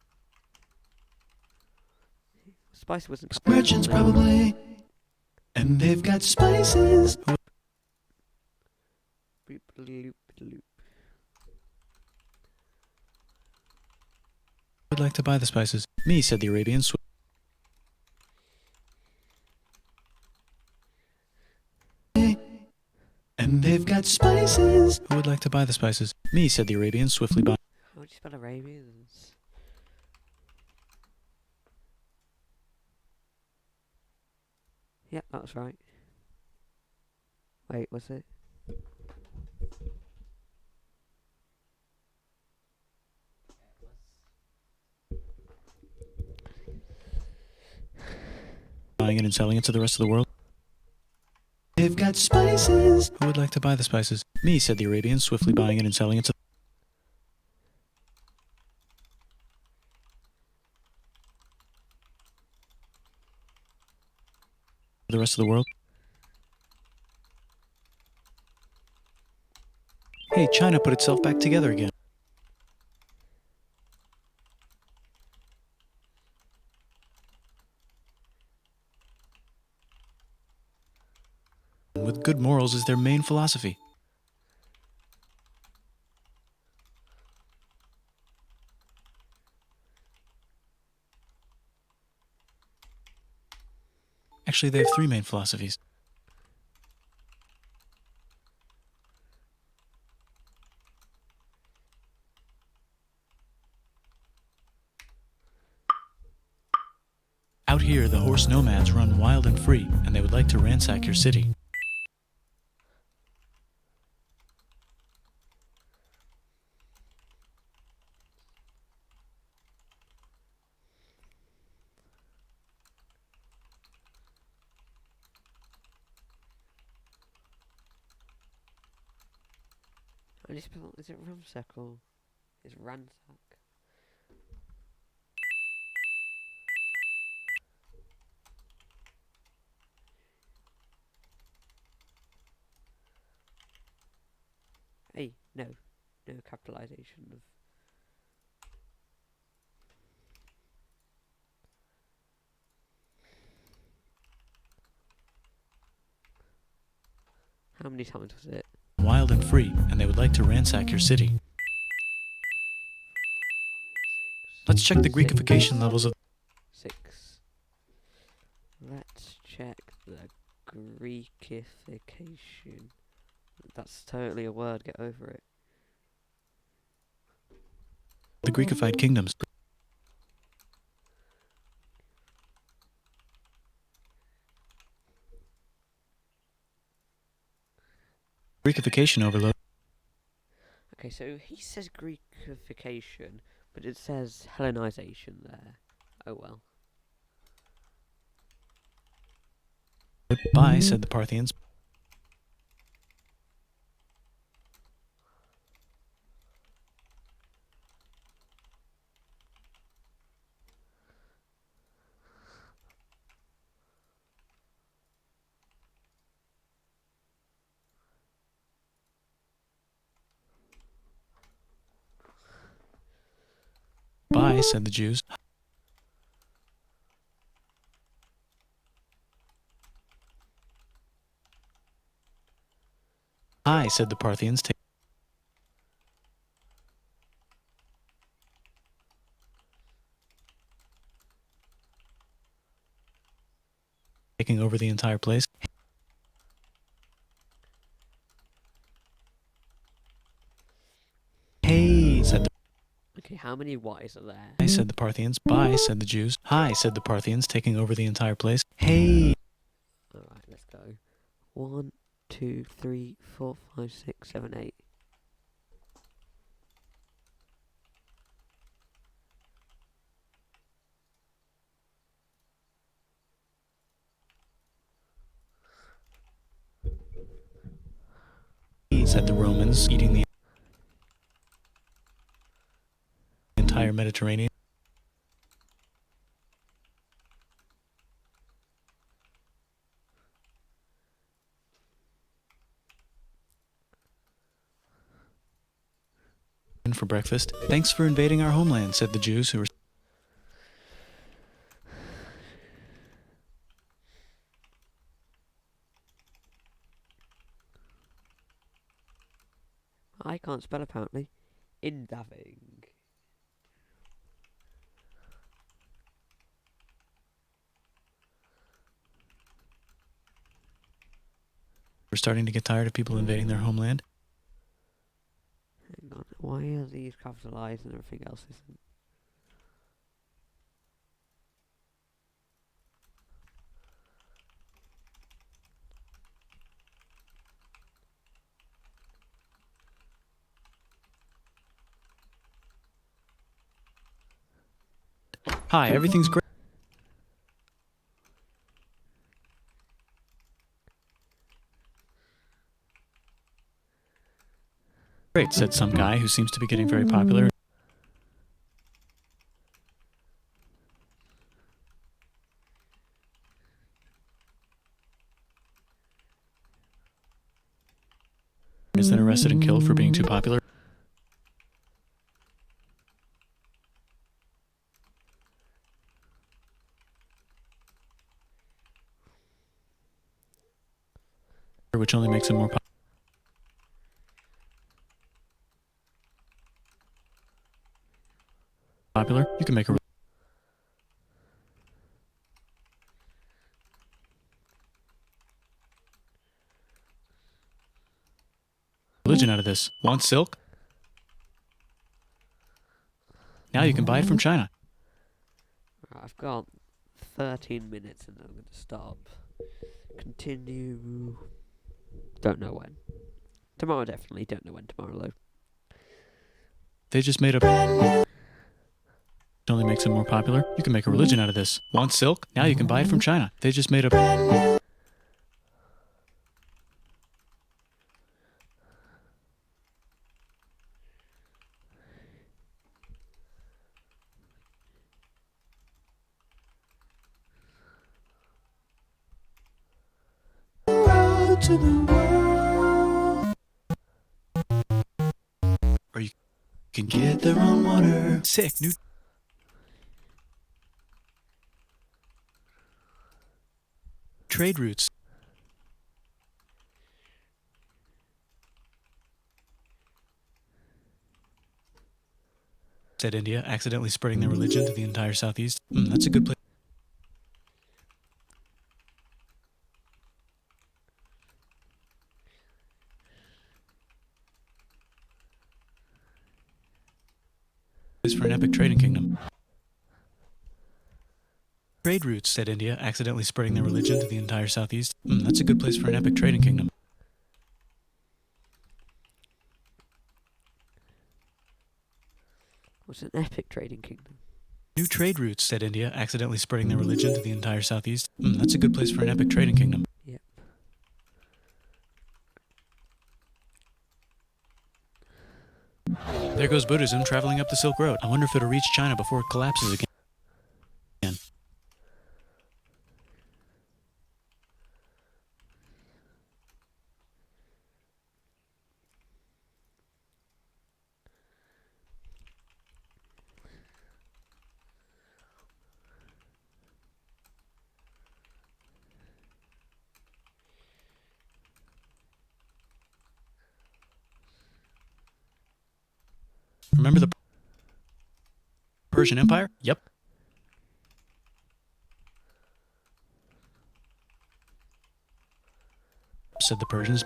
[SPEAKER 1] Spice wasn't.
[SPEAKER 3] Merchants probably. And they've got spices.
[SPEAKER 1] Boop, loop, loop.
[SPEAKER 2] Who would like to buy the spices? Me, said the Arabian swiftly.
[SPEAKER 3] And they've got spices.
[SPEAKER 2] Who would like to buy the spices? Me, said the Arabian swiftly.
[SPEAKER 1] How would you spell Arabians? Yep, that's right. Wait, was it?
[SPEAKER 2] Buying it and selling it to the rest of the world.
[SPEAKER 3] They've got spices.
[SPEAKER 2] Who would like to buy the spices? Me, said the Arabian, swiftly buying it and selling it to the rest of the world. Hey, China put itself back together again. With good morals as their main philosophy. Actually, they have three main philosophies. Out here, the horse nomads run wild and free, and they would like to ransack your city.
[SPEAKER 1] How do you spell? Is it Ramsackle? It's Ransack. Hey, no capitalization of. How many times was it?
[SPEAKER 2] Wild and free, and they would like to ransack your city. Let's check the Greekification levels of
[SPEAKER 1] 6. Let's check the Greekification. That's totally a word, get over it.
[SPEAKER 2] the Greekified kingdoms. Greekification overload.
[SPEAKER 1] Okay, so he says Greekification, but it says Hellenization there. Oh well.
[SPEAKER 2] Bye, said the Parthians. Bye, said the Jews. Hi, said the Parthians, taking over the entire place. Hey, said the
[SPEAKER 1] Okay, how many Ys are there?
[SPEAKER 2] Hi, said the Parthians. Bye, said the Jews. Hi, said the Parthians, taking over the entire place. Hey.
[SPEAKER 1] Alright, let's go. 1, 2, 3, 4, 5, 6, 7, 8.
[SPEAKER 2] Said the Romans, eating the entire Mediterranean. For breakfast. Thanks for invading our homeland, said the Jews, who were
[SPEAKER 1] I can't spell apparently. Indaving.
[SPEAKER 2] starting to get tired of people invading their homeland.
[SPEAKER 1] Hang on, why are these capitalized and everything else isn't?
[SPEAKER 2] Hi, everything's great. Great, said some guy who seems to be getting very popular. Is then arrested and killed for being too popular. Which only makes him more popular. You can make a religion out of this. Want silk? Now you can buy it from China.
[SPEAKER 1] Right, I've got 13 minutes and I'm going to stop. Continue. Don't know when. Tomorrow definitely. Don't know when tomorrow though.
[SPEAKER 2] They just made a only makes him more popular. You can make a religion out of this. Want silk? Now you can buy it from China. They just made a
[SPEAKER 3] To the world,
[SPEAKER 2] or you
[SPEAKER 3] can get their own water.
[SPEAKER 2] sick new trade routes. Said India, accidentally spreading their religion to the entire southeast. That's a good place. For an epic trading kingdom. Trade routes, said India, accidentally spreading their religion to the entire southeast. That's a good place for an epic trading kingdom.
[SPEAKER 1] What's an epic trading kingdom?
[SPEAKER 2] New trade routes, said India, accidentally spreading their religion to the entire southeast. That's a good place for an epic trading kingdom.
[SPEAKER 1] Yep.
[SPEAKER 2] There goes Buddhism traveling up the Silk Road. I wonder if it'll reach China before it collapses again. Remember the Persian Empire? Yep. Said the Persians.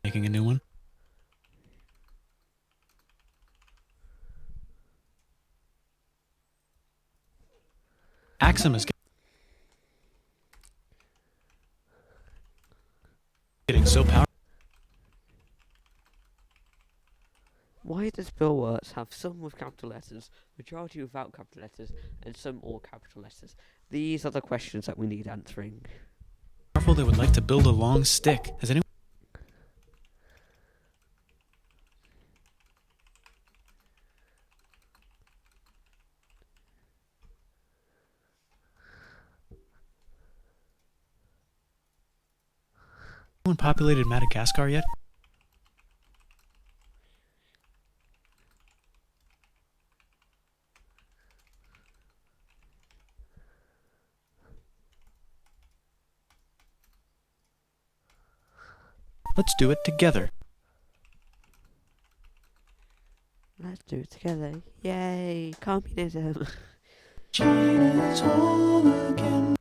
[SPEAKER 2] Making a new one. Axum is getting so powerful.
[SPEAKER 1] Why does Bill Wirtz have some with capital letters, majority without capital letters, and some all capital letters? These are the questions that we need answering.
[SPEAKER 2] They would like to build a long stick. Has anyone populated Madagascar yet? Let's do it together.
[SPEAKER 1] Let's do it together. Yay, communism.
[SPEAKER 3] China's whole again.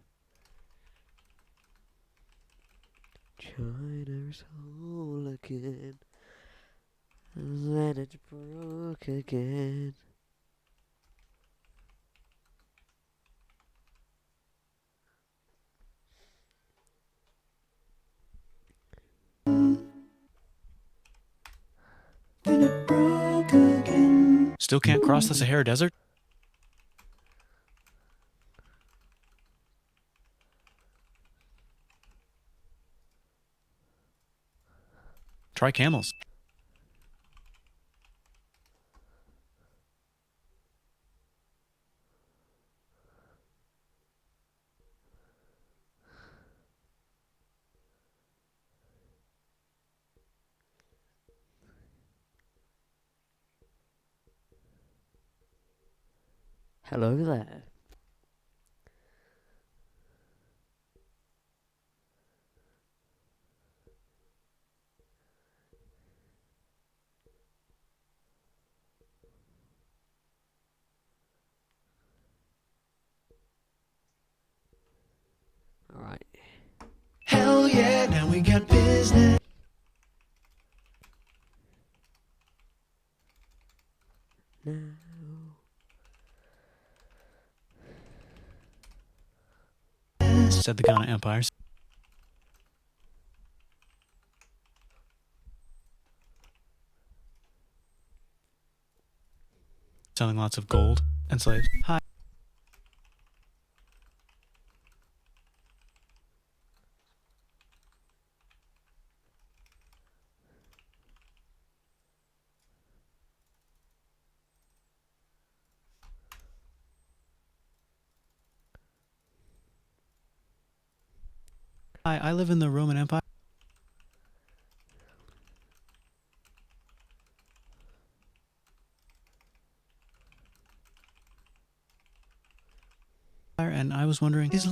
[SPEAKER 1] China's whole again. And then it's broke again.
[SPEAKER 3] Then it broke again.
[SPEAKER 2] Still can't cross the Sahara Desert? Try camels.
[SPEAKER 1] Hello there. Alright.
[SPEAKER 3] Hell yeah, now we got business.
[SPEAKER 1] Now.
[SPEAKER 2] Said the Ghana empires. Selling lots of gold and slaves. Hi. Hi, I live in the Roman Empire. And I was wondering, is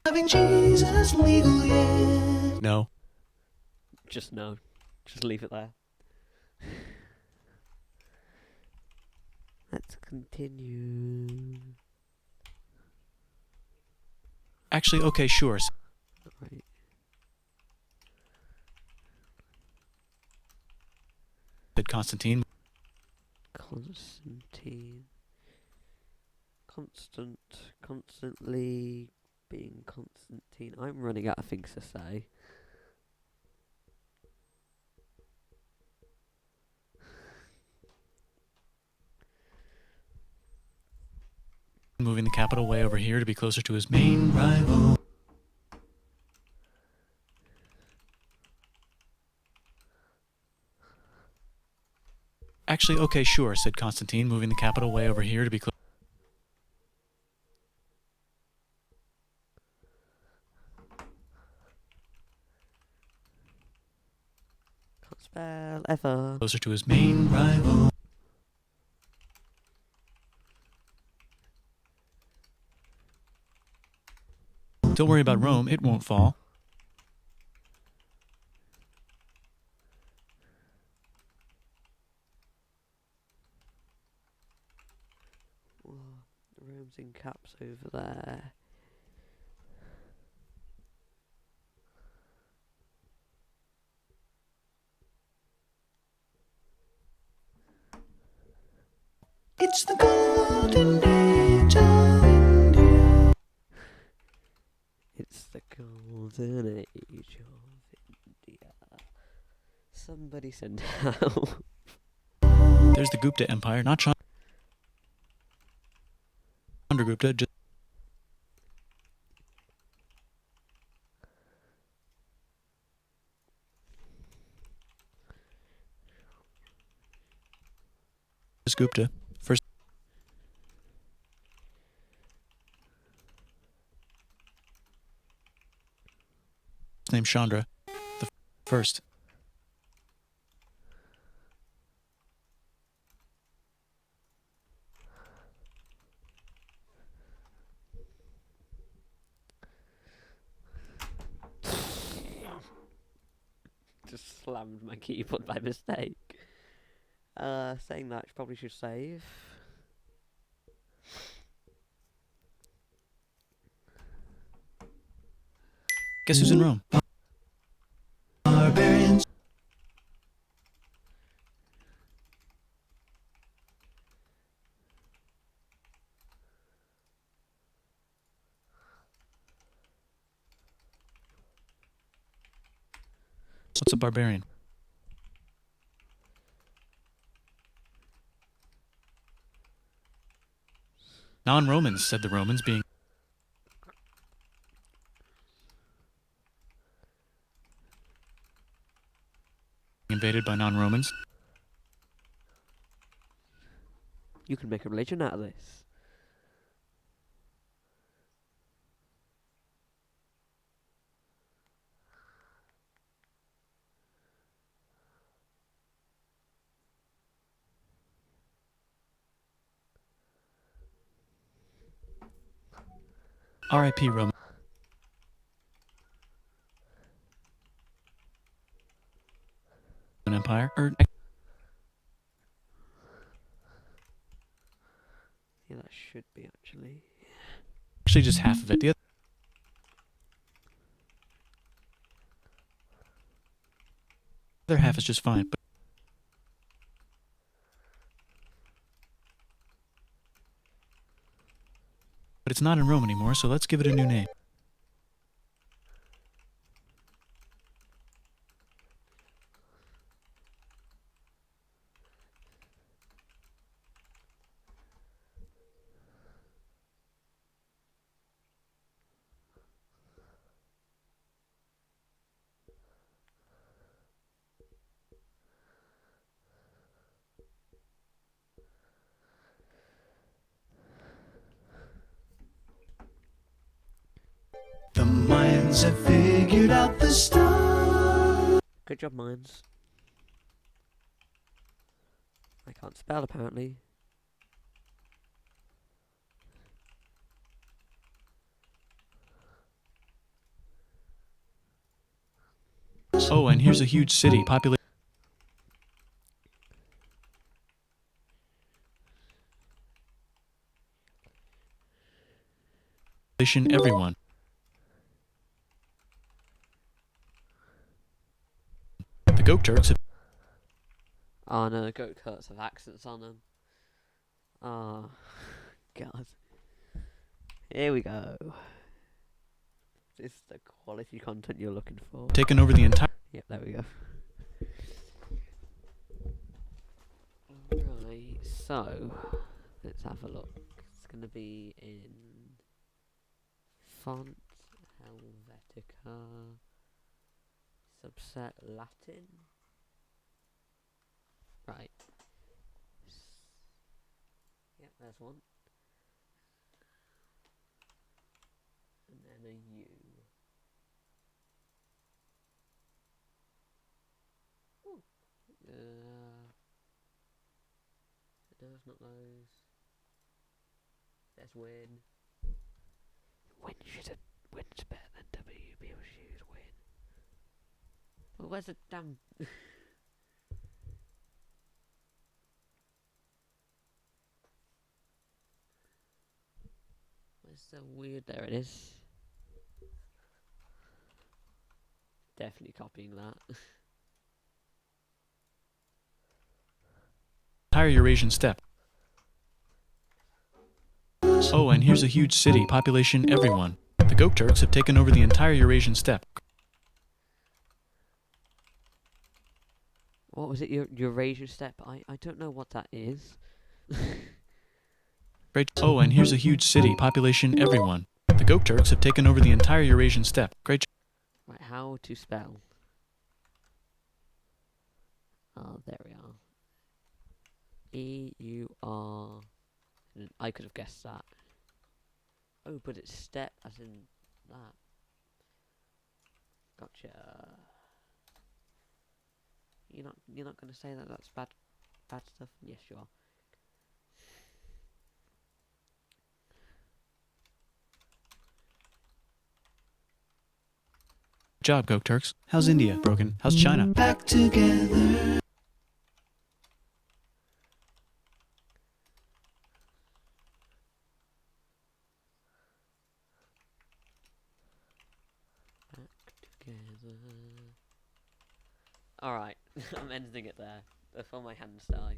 [SPEAKER 3] loving Jesus legal yet?
[SPEAKER 2] no.
[SPEAKER 1] Just no. Just leave it there. Let's continue.
[SPEAKER 2] Actually, okay, sure.
[SPEAKER 1] Right.
[SPEAKER 2] Said Constantine.
[SPEAKER 1] Constantly being Constantine. I'm running out of things to say.
[SPEAKER 2] Moving the capital way over here to be closer to his main rival. Actually, okay, sure, said Constantine, moving the capital way over here to be closer.
[SPEAKER 1] spell ever.
[SPEAKER 2] closer to his main rival. Don't worry about Rome, it won't fall.
[SPEAKER 1] Oh, Rome's in caps over there.
[SPEAKER 3] It's the golden age of India.
[SPEAKER 1] It's the golden age of India. Somebody send help.
[SPEAKER 2] There's the Gupta Empire, not Chandragupta, just Gupta. First name Chandra. The first.
[SPEAKER 1] Just slammed my keyboard by mistake. Saying that, probably should save.
[SPEAKER 2] Guess who's in Rome?
[SPEAKER 3] Barbarians.
[SPEAKER 2] What's a barbarian? Non-Romans, said the Romans, being invaded by non-Romans.
[SPEAKER 1] You can make a religion out of this.
[SPEAKER 2] R.I.P. Roman Empire.
[SPEAKER 1] Yeah, that should be actually.
[SPEAKER 2] Actually, just half of it. The other half is just fine. But it's not in Rome anymore, so let's give it a new name.
[SPEAKER 3] The minds have figured out the star.
[SPEAKER 1] Good job, Mines. I can't spell apparently.
[SPEAKER 2] Oh, and here's a huge city, population everyone. The Goat Turks have
[SPEAKER 1] Oh no, goat curts have accents on them. Oh, God. Here we go. This is the quality content you're looking for.
[SPEAKER 2] taken over the entire.
[SPEAKER 1] Yep, there we go. Right, so let's have a look. It's going to be in font Helvetica, subset Latin. Right. Yep, there's one. And then a U. Ooh, No, it's not those. There's win. Win should win's better than WB or shoes win. Well, where's the damn? Where's the weird? There it is. Definitely copying that.
[SPEAKER 2] Entire Eurasian steppe. Oh, and here's a huge city, population everyone. The Gok Turks have taken over the entire Eurasian steppe.
[SPEAKER 1] What was it? Eurasian steppe? I don't know what that is.
[SPEAKER 2] Great. Oh, and here's a huge city, population everyone. The Gok Turks have taken over the entire Eurasian steppe. Great.
[SPEAKER 1] Right, how to spell? Oh, there we are. E-U-R. I could have guessed that. Oh, but it's step as in that. Gotcha. You're not gonna say that that's bad stuff? Yes, you are.
[SPEAKER 2] Good job, Gok Turks. How's India? Broken. How's China?
[SPEAKER 3] Back together.
[SPEAKER 1] Together. Alright, I'm ending it there before my hands die.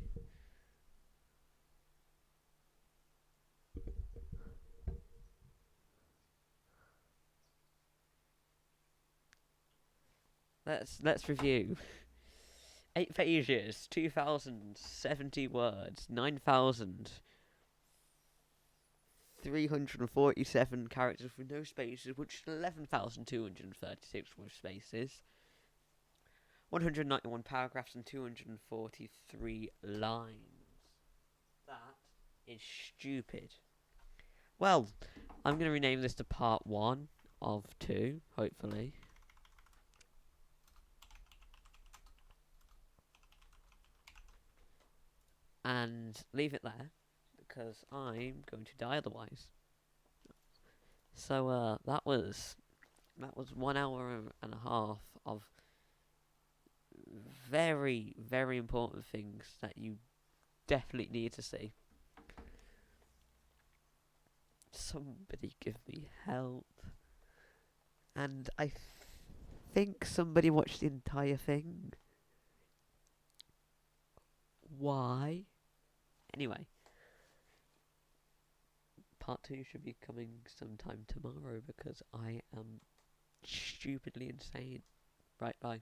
[SPEAKER 1] Let's review. 8 pages, 2,070 words, 9,347 characters with no spaces, which is 11,236 with spaces. 191 paragraphs and 243 lines. That is stupid. Well, I'm going to rename this to part 1 of 2, hopefully. And leave it there, because I'm going to die otherwise. So, that was 1 hour and a half of very, very important things that you definitely need to see. Somebody give me help. And I think somebody watched the entire thing. Why? Anyway. Part 2 should be coming sometime tomorrow because I am stupidly insane. Right, bye.